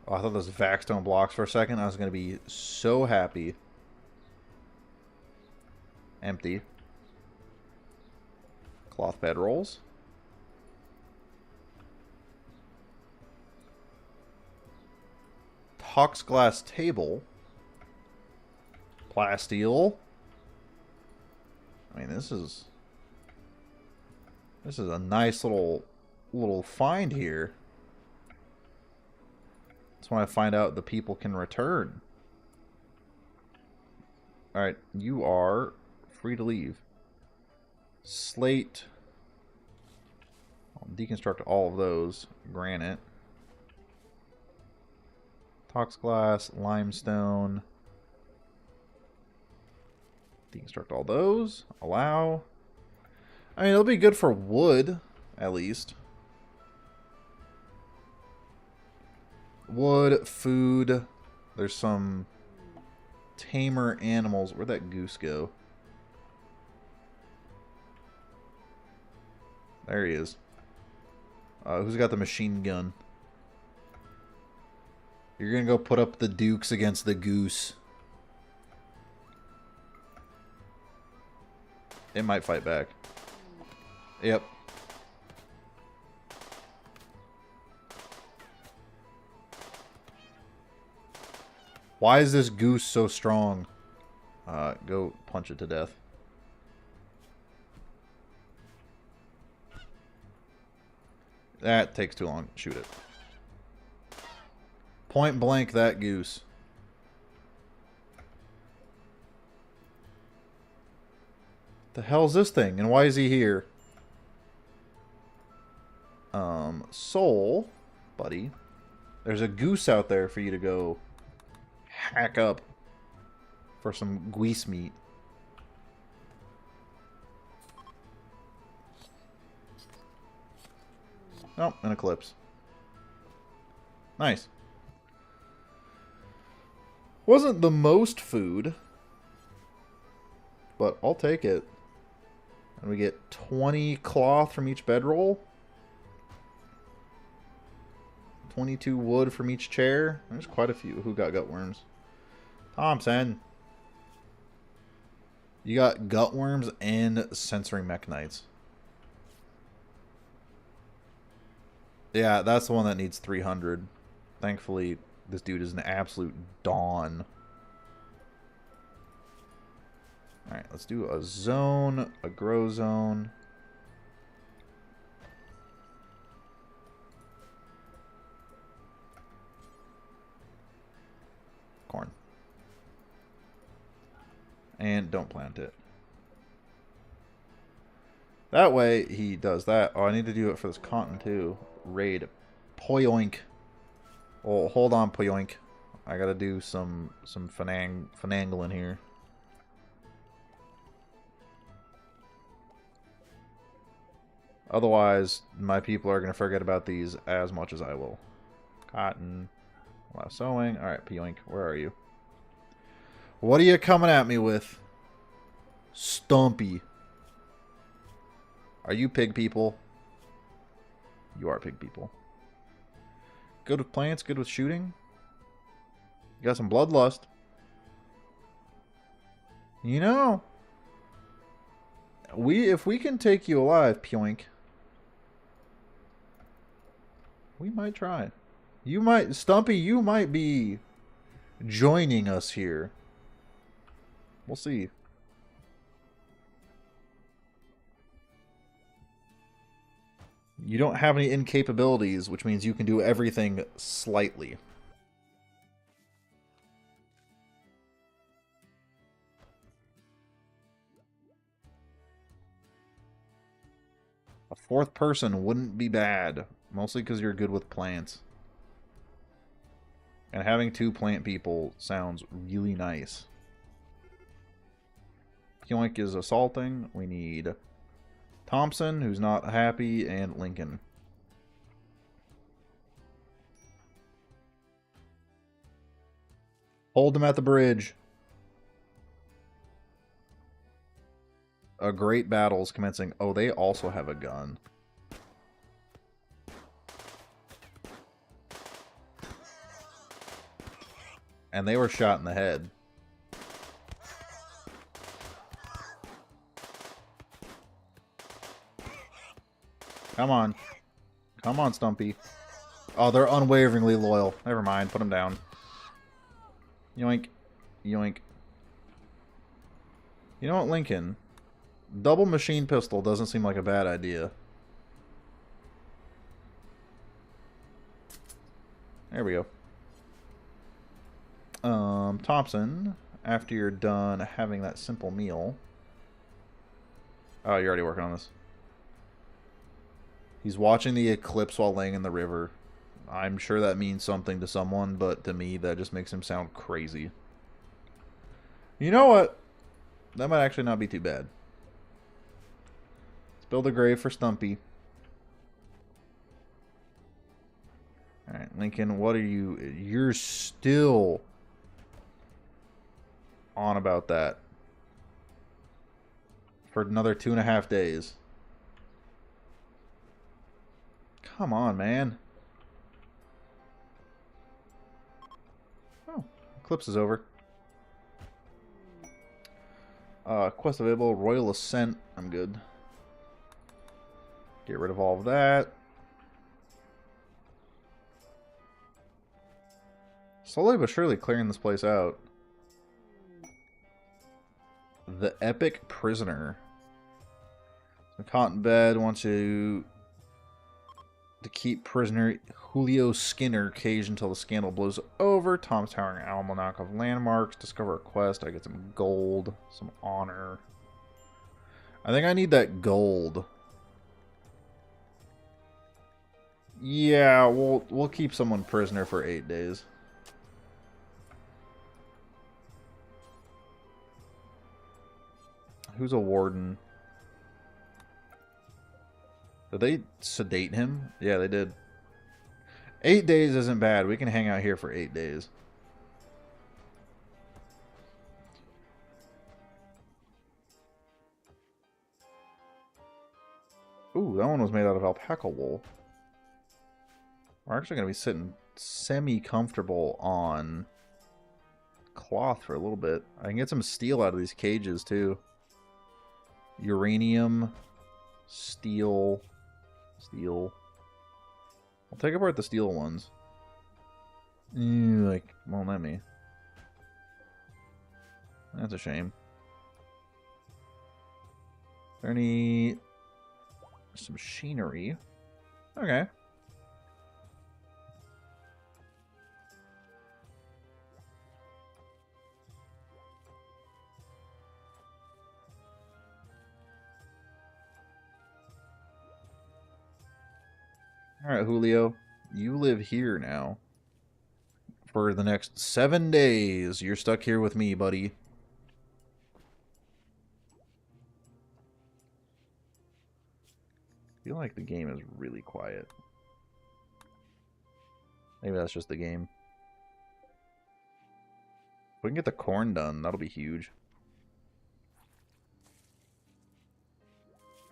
B: Oh, I thought those Vaxstone blocks for a second. I was going to be so happy. Empty. Cloth bedrolls. Tox glass table. Plasteel. I mean, this is a nice little find here. That's when I find out the people can return. Alright, you are free to leave. Slate. I'll deconstruct all of those. Granite. Tox glass, limestone. Deconstruct all those. Allow. I mean, it'll be good for wood, at least. Wood, food. There's some tamer animals. Where'd that goose go? There he is. Who's got the machine gun? You're gonna go put up the dukes against the goose. It might fight back. Yep. Why is this goose so strong? Go punch it to death. That takes too long. Shoot it. Point blank that goose. The hell's this thing? And why is he here? Soul, buddy. There's a goose out there for you to go hack up for some goose meat. Oh, an eclipse. Nice. Wasn't the most food, but I'll take it. And we get 20 cloth from each bedroll. 22 wood from each chair. There's quite a few who got gutworms. Thompson. You got gutworms and sensory mechanites. Yeah, that's the one that needs 300. Thankfully, this dude is an absolute dawn. Alright, let's do a zone, a grow zone. Corn. And don't plant it. That way he does that. Oh, I need to do it for this cotton too. Raid. Poyoink. Oh, hold on, Poyoink. I gotta do some finangling here. Otherwise, my people are gonna forget about these as much as I will. Cotton. Allow sewing. Alright, Poyoink, where are you? What are you coming at me with? Stumpy. Are you pig people? You are pig people. Good with plants, good with shooting. You got some bloodlust. You know, if we can take you alive, Poink, we might try. You might, Stumpy, you might be joining us here. We'll see. You don't have any incapabilities, which means you can do everything slightly. A fourth person wouldn't be bad, mostly because you're good with plants. And having 2 plant people sounds really nice. Yoink is assaulting. We need Thompson, who's not happy, and Lincoln. Hold him at the bridge. A great battle's commencing. Oh, they also have a gun. And they were shot in the head. Come on. Come on, Stumpy. Oh, they're unwaveringly loyal. Never mind. Put them down. Yoink. Yoink. You know what, Lincoln? Double machine pistol doesn't seem like a bad idea. There we go. Thompson, after you're done having that simple meal... Oh, you're already working on this. He's watching the eclipse while laying in the river. I'm sure that means something to someone, but to me, that just makes him sound crazy. You know what? That might actually not be too bad. Let's build a grave for Stumpy. Alright, Lincoln, what are you... You're still on about that. For another 2.5 days. Come on, man. Oh, eclipse is over. Quest available, Royal Ascent. I'm good. Get rid of all of that. Slowly but surely clearing this place out. The Epic Prisoner. The cotton bed wants you to keep prisoner Julio Skinner caged until the scandal blows over. Tom's Towering Almanac of Landmarks. Discover a quest. I get some gold. Some honor. I think I need that gold. Yeah, we'll keep someone prisoner for 8 days. Who's a warden? Did they sedate him? Yeah, they did. 8 days isn't bad. We can hang out here for 8 days. Ooh, that one was made out of alpaca wool. We're actually going to be sitting semi-comfortable on cloth for a little bit. I can get some steel out of these cages, too. Uranium, steel, steel. I'll take apart the steel ones. Like, won't let me. That's a shame. Is there any... some machinery? Okay. Alright, Julio. You live here now. For the next 7 days. You're stuck here with me, buddy. I feel like the game is really quiet. Maybe that's just the game. If we can get the corn done, that'll be huge.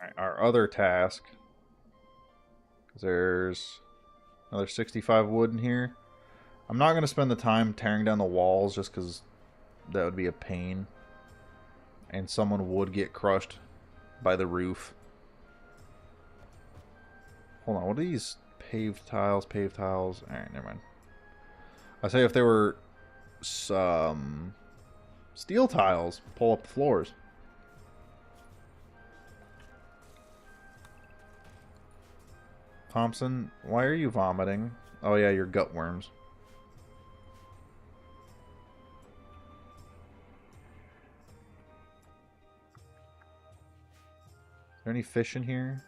B: Alright, our other task. Because there's another 65 wood in here. I'm not going to spend the time tearing down the walls just because that would be a pain. And someone would get crushed by the roof. Hold on, what are these? Paved tiles, paved tiles. Alright, never mind. I say if there were some steel tiles, pull up the floors. Thompson, why are you vomiting? Oh yeah, your gut worms. Is there any fish in here?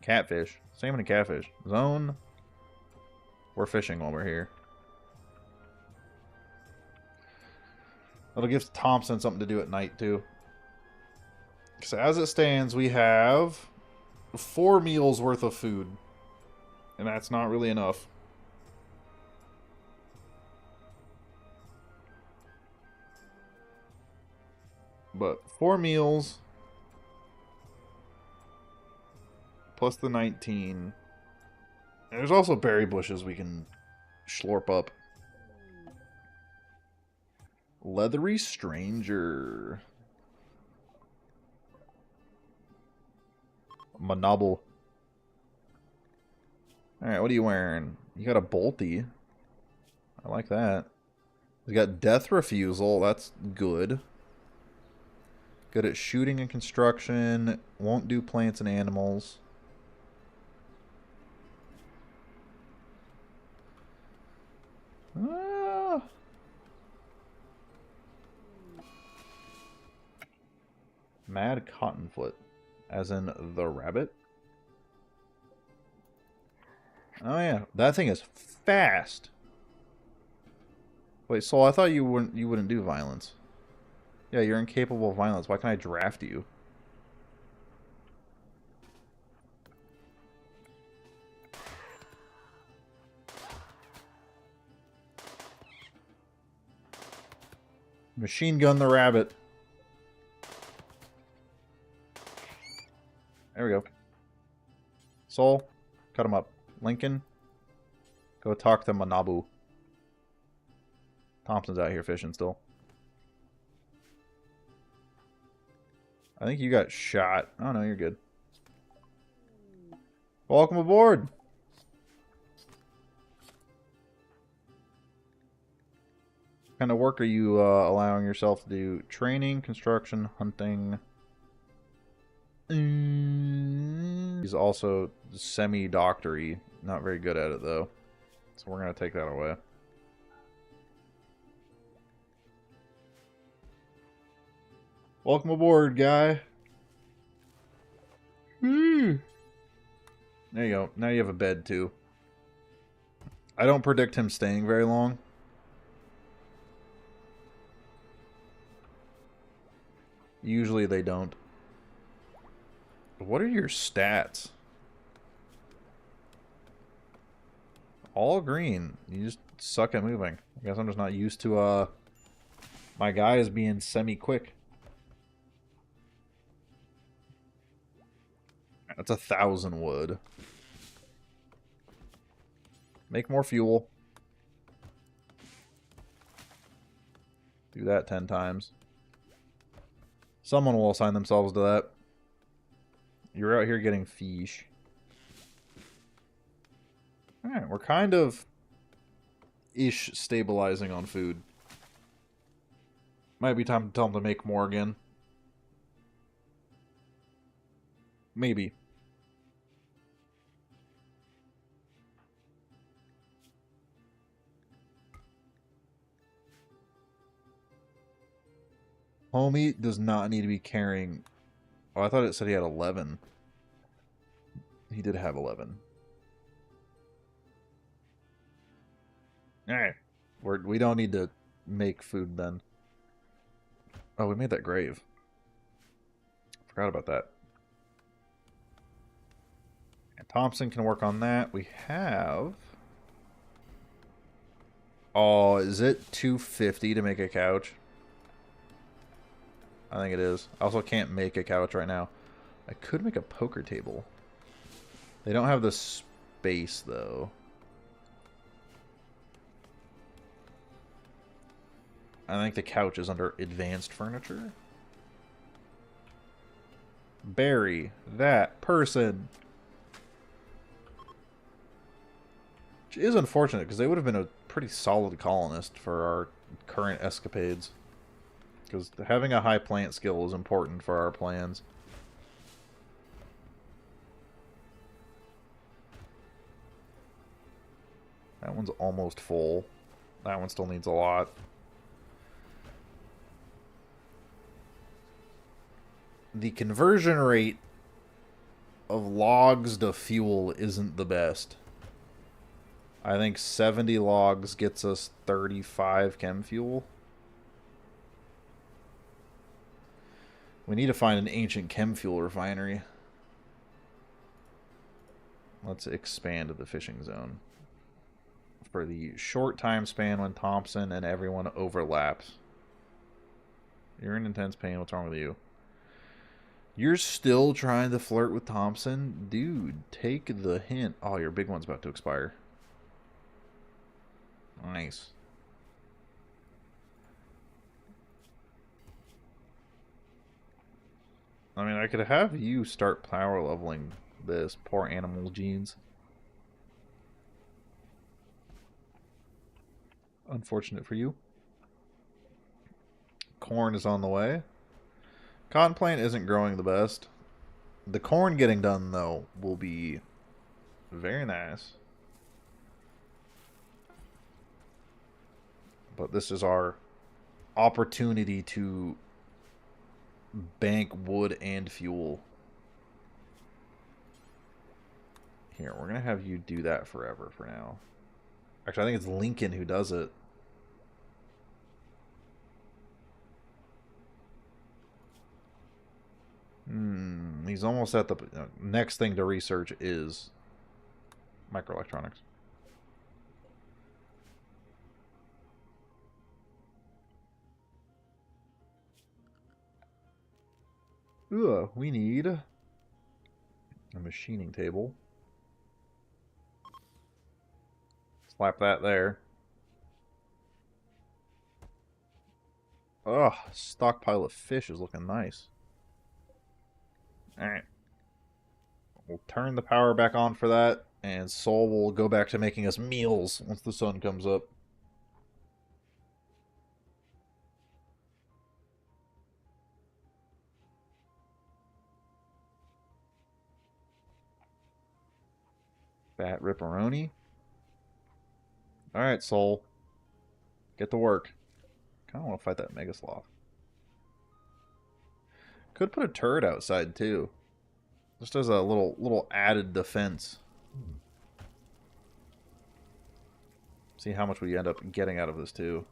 B: Catfish. Salmon and catfish. Zone. We're fishing while we're here. That'll give Thompson something to do at night, too. So as it stands, we have 4 meals worth of food. And that's not really enough. But 4 meals... plus the 19. And there's also berry bushes we can slurp up. Leathery Stranger. Manobble. Alright, what are you wearing? You got a bolty. I like that. You got death refusal. That's good. Good at shooting and construction. Won't do plants and animals. Mad Cottonfoot. As in the rabbit? Oh yeah, that thing is fast. Wait, Soul, I thought you wouldn't do violence. Yeah, you're incapable of violence. Why can't I draft you? Machine gun the rabbit. There we go. Soul, cut him up. Lincoln, go talk to Manabu. Thompson's out here fishing still. I think you got shot. Oh no, you're good. Welcome aboard. What kind of work are you allowing yourself to do? Training, construction, hunting. He's also semi-doctory. Not very good at it, though. So we're going to take that away. Welcome aboard, guy. There you go. Now you have a bed, too. I don't predict him staying very long. Usually they don't. What are your stats? All green. You just suck at moving. I guess I'm just not used to my guys being semi-quick. That's 1,000 wood. Make more fuel. Do that 10 times. Someone will assign themselves to that. You're out here getting fish. Alright, we're kind of ish stabilizing on food. Might be time to tell them to make more again. Maybe. Homie does not need to be carrying... Oh, I thought it said he had 11. He did have 11. Alright. We don't need to make food then. Oh, we made that grave. Forgot about that. And Thompson can work on that. We have... Oh, is it 250 to make a couch? I think it is. I also can't make a couch right now. I could make a poker table. They don't have the space, though. I think the couch is under advanced furniture. Bury that person. Which is unfortunate, because they would have been a pretty solid colonist for our current escapades. Because having a high plant skill is important for our plans. That one's almost full. That one still needs a lot. The conversion rate of logs to fuel isn't the best. I think 70 logs gets us 35 chem fuel. We need to find an ancient chem fuel refinery. Let's expand the fishing zone. For the short time span when Thompson and everyone overlaps. You're in intense pain. What's wrong with you? You're still trying to flirt with Thompson? Dude, take the hint. Oh, your big one's about to expire. Nice. I mean, I could have you start power leveling this. Poor animal genes. Unfortunate for you. Corn is on the way. Cotton plant isn't growing the best. The corn getting done, though, will be very nice. But this is our opportunity to bank wood and fuel. Here, we're going to have you do that forever for now. Actually, I think it's Lincoln who does it. He's almost at the... next thing to research is microelectronics. Ugh, we need a machining table. Slap that there. Ugh, stockpile of fish is looking nice. Alright. We'll turn the power back on for that, and Sol will go back to making us meals once the sun comes up. Fat ripperoni. Alright, Sol. Get to work. Kinda want to fight that Mega Sloth. Could put a turret outside too. Just as a little added defense. See how much we end up getting out of this too.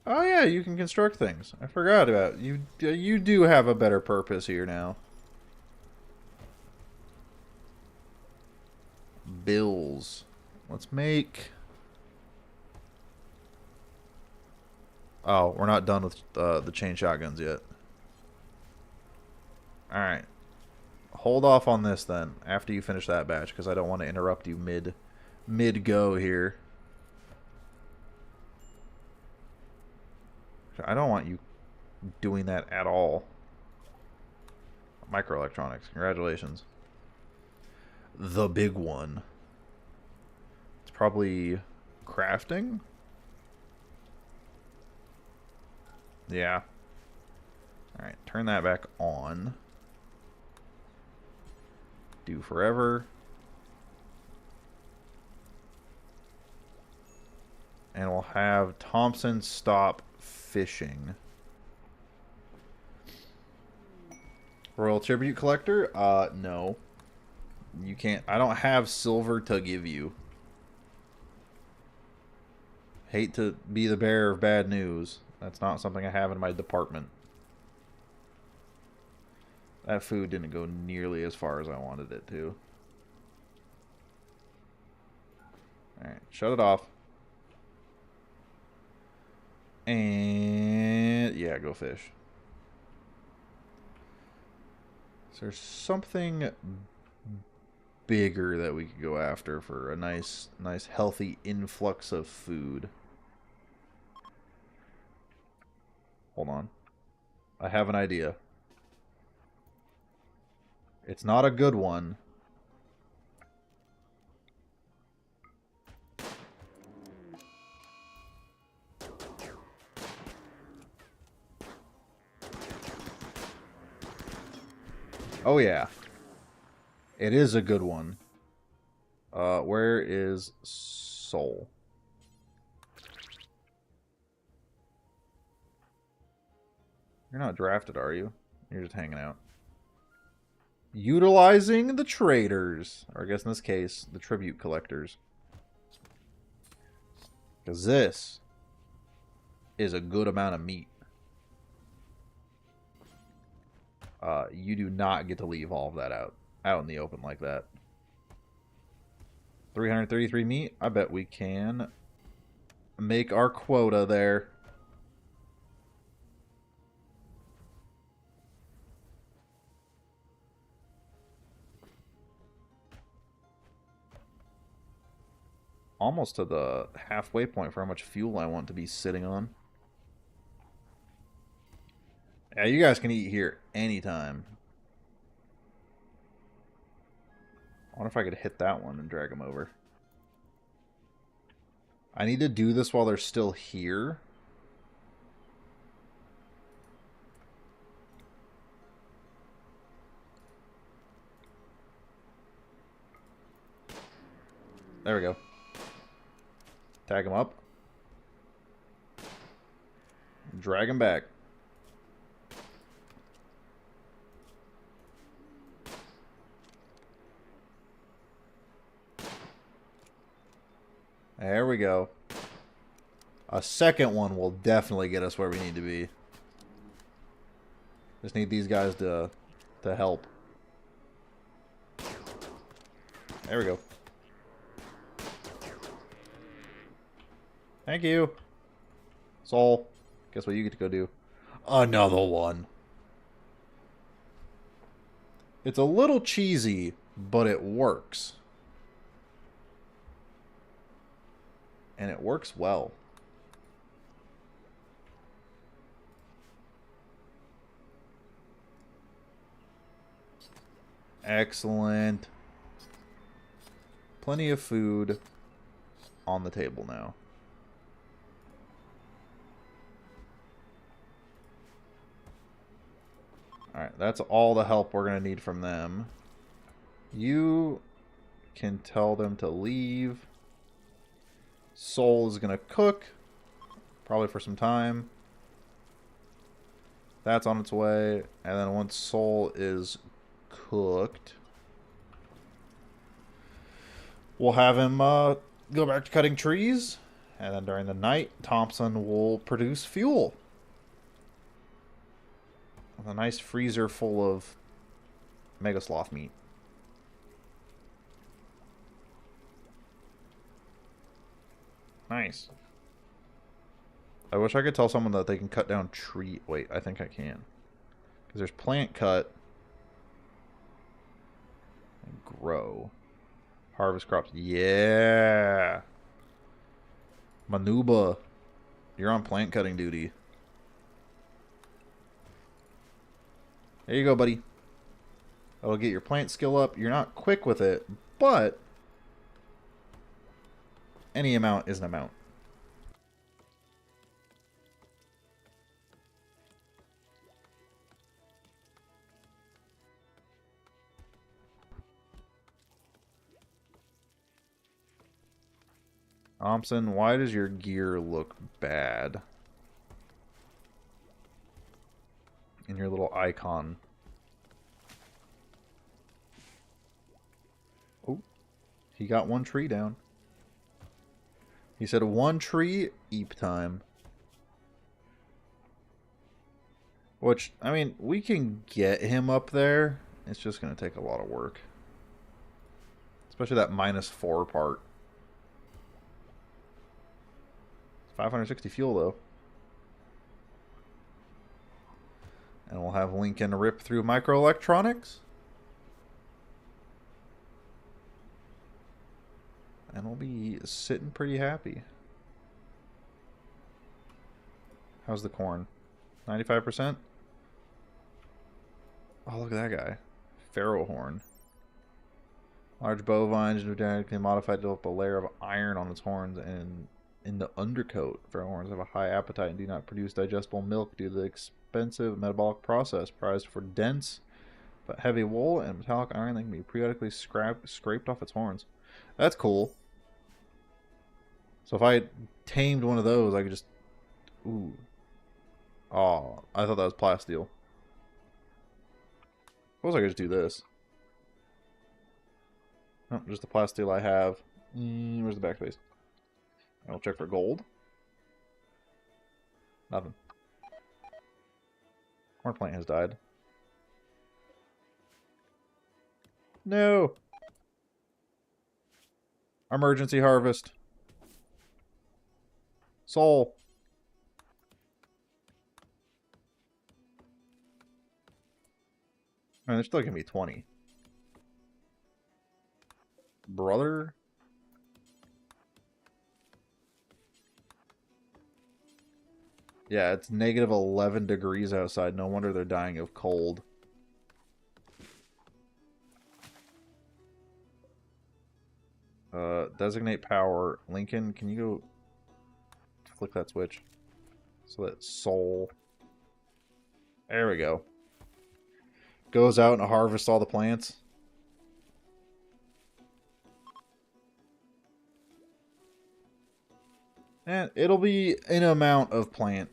B: Oh yeah, you can construct things. I forgot about you. You do have a better purpose here now. bills. Let's make... Oh, we're not done with the chain shotguns yet. Alright. Hold off on this then, after you finish that batch, because I don't want to interrupt you mid-go here. I don't want you doing that at all. Microelectronics, congratulations. The big one. It's probably crafting? Yeah. Alright, turn that back on. Do forever. And we'll have Thompson stop fishing. Royal Tribute Collector? No. You can't. I don't have silver to give you. Hate to be the bearer of bad news. That's not something I have in my department. That food didn't go nearly as far as I wanted it to. Alright, shut it off. And yeah, go fish. Is there something bigger that we could go after for a nice healthy influx of food? Hold on. I have an idea. It's not a good one. Oh yeah. It is a good one. Where is Soul? You're not drafted, are you? You're just hanging out. Utilizing the traders. Or I guess in this case, the tribute collectors. Because this is a good amount of meat. You do not get to leave all of that out in the open like that. 333 meat. I bet we can make our quota there. Almost to the halfway point for how much fuel I want to be sitting on. Yeah, you guys can eat here anytime. I wonder if I could hit that one and drag them over. I need to do this while they're still here. There we go. Tag them up. Drag them back. There we go. A second one will definitely get us where we need to be. Just need these guys to help. There we go. Thank you. Soul. Guess what you get to go do? Another one. It's a little cheesy, but it works. And it works well. Excellent. Plenty of food on the table now. Alright, that's all the help we're going to need from them. You can tell them to leave. Soul is going to cook. Probably for some time. That's on its way. And then once Soul is cooked, we'll have him go back to cutting trees. And then during the night, Thompson will produce fuel. With a nice freezer full of Mega Sloth meat. Nice. I wish I could tell someone that they can cut down tree. Wait, I think I can. Because there's plant cut. And grow. Harvest crops. Yeah. Manuba. You're on plant cutting duty. There you go, buddy. That'll get your plant skill up. You're not quick with it, but any amount is an amount. Thompson, why does your gear look bad? In your little icon. Oh, he got one tree down. He said one tree, eep time. Which, I mean, we can get him up there. It's just going to take a lot of work. Especially that -4 part. 560 fuel, though. And we'll have Lincoln rip through microelectronics. And we'll be sitting pretty happy. How's the corn? 95%? Oh, look at that guy. Pharaoh horn. Large bovines genetically modified to develop a layer of iron on its horns and in the undercoat. Pharaoh horns have a high appetite and do not produce digestible milk due to the expensive metabolic process. Prized for dense but heavy wool and metallic iron that can be periodically scraped off its horns. That's cool. So if I tamed one of those, I could just... Ooh. Oh, I thought that was plasteel. Suppose I could just do this. Oh, just the plasteel I have. Where's the backspace? I'll check for gold. Nothing. Corn plant has died. No! Emergency harvest. Soul. Man, there's still gonna be 20. Brother? Yeah, it's negative 11 degrees outside. No wonder they're dying of cold. Designate power. Lincoln, can you go flick that switch? So that soul. There we go. Goes out and harvests all the plants. And it'll be an amount of plant.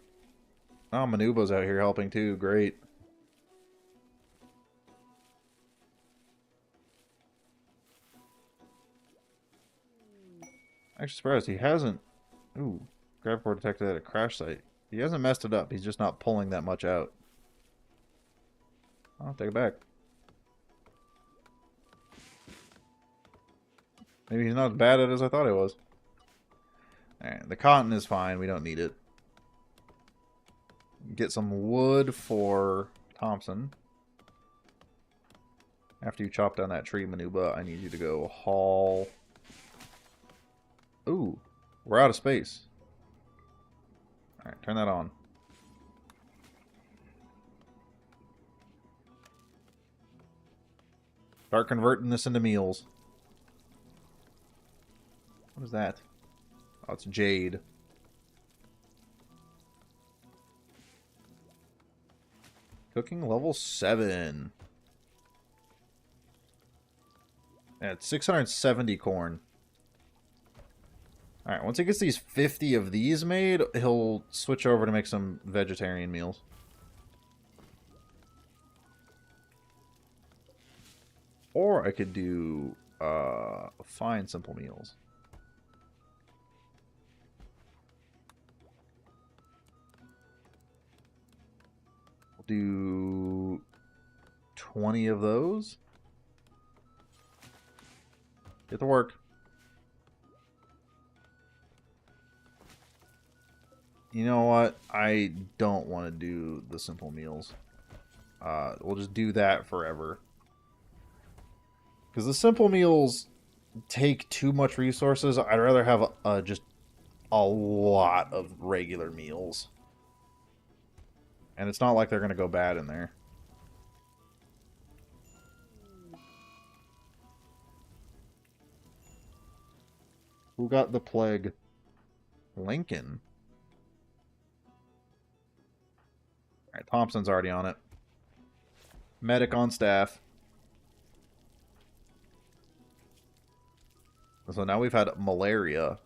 B: Oh, Manubo's out here helping too. Great. Actually surprised he hasn't. Ooh. Graviport detected at a crash site. He hasn't messed it up. He's just not pulling that much out. I'll take it back. Maybe he's not as bad at it as I thought he was. Alright, the cotton is fine. We don't need it. Get some wood for Thompson. After you chop down that tree, Manuba, I need you to go haul... Ooh, we're out of space. Alright, turn that on. Start converting this into meals. What is that? Oh, it's jade. Cooking level 7. Yeah, it's 670 corn. Alright, once he gets these 50 of these made, he'll switch over to make some vegetarian meals. Or I could do fine simple meals. We'll do 20 of those. Get to work. You know what? I don't want to do the simple meals. We'll just do that forever. Because the simple meals take too much resources. I'd rather have just a lot of regular meals. And it's not like they're going to go bad in there. Who got the plague? Lincoln. Alright, Thompson's already on it. Medic on staff. So now we've had malaria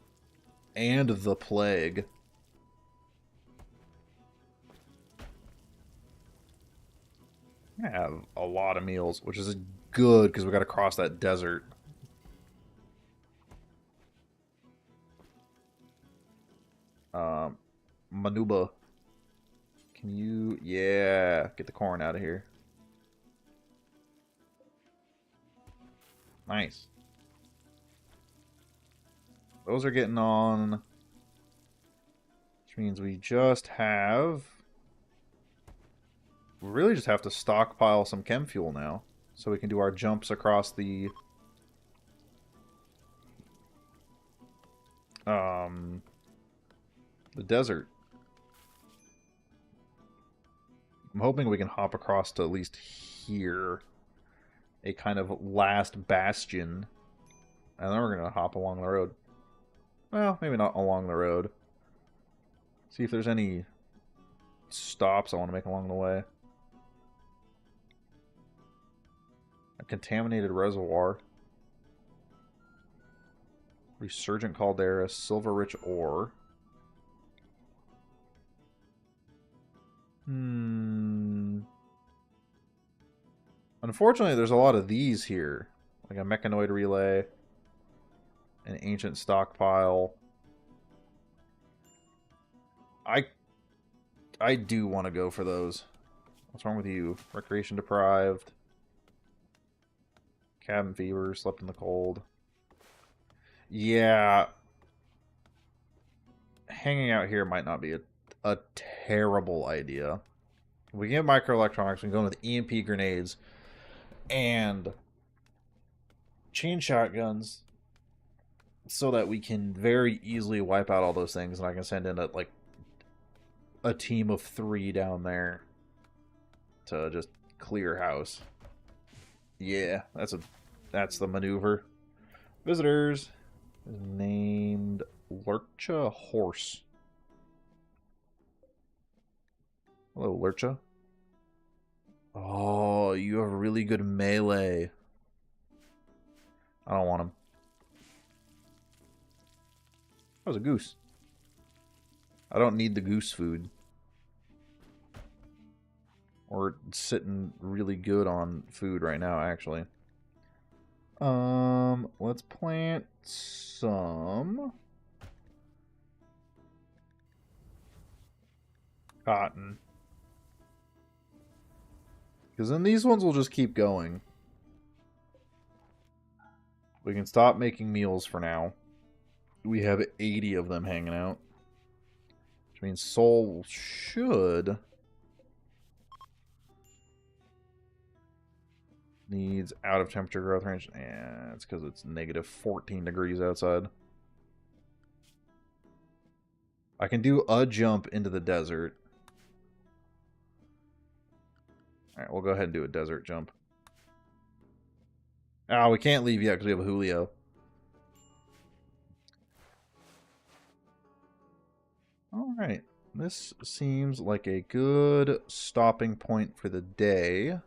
B: and the plague. I have a lot of meals, which is good because we got to cross that desert. Manuba. Can you... Yeah. Get the corn out of here. Nice. Those are getting on. Which means we just have... We really just have to stockpile some chem fuel now. So we can do our jumps across the... the desert. I'm hoping we can hop across to at least here. A kind of last bastion. And then we're going to hop along the road. Well, maybe not along the road. See if there's any stops I want to make along the way. A contaminated reservoir. Resurgent caldera. Silver-rich ore. Unfortunately, there's a lot of these here. Like a mechanoid relay. An ancient stockpile. I do want to go for those. What's wrong with you? Recreation deprived. Cabin fever. Slept in the cold. Yeah. Hanging out here might not be a terrible idea. We can get microelectronics. We can go with EMP grenades. And chain shotguns. So that we can very easily wipe out all those things. And I can send in a team of 3 down there. To just clear house. Yeah, that's the maneuver. Visitors. Named Lurcha Horse. Hello, Lurcha. Oh, you have really good melee. I don't want him. That was a goose. I don't need the goose food. We're sitting really good on food right now, actually. Let's plant some cotton. Because then these ones will just keep going. We can stop making meals for now. We have 80 of them hanging out. Which means Soul should... Needs out of temperature growth range. Yeah, it's because it's negative 14 degrees outside. I can do a jump into the desert. Alright, we'll go ahead and do a desert jump. Ah, we can't leave yet because we have a Julio. Alright, this seems like a good stopping point for the day.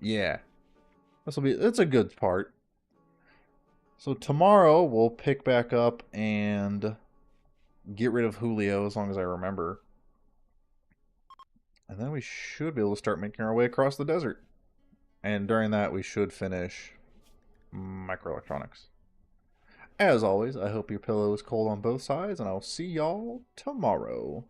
B: Yeah, that's a good part. So tomorrow we'll pick back up and get rid of Julio as long as I remember. And then we should be able to start making our way across the desert. And during that we should finish microelectronics. As always, I hope your pillow is cold on both sides, and I'll see y'all tomorrow.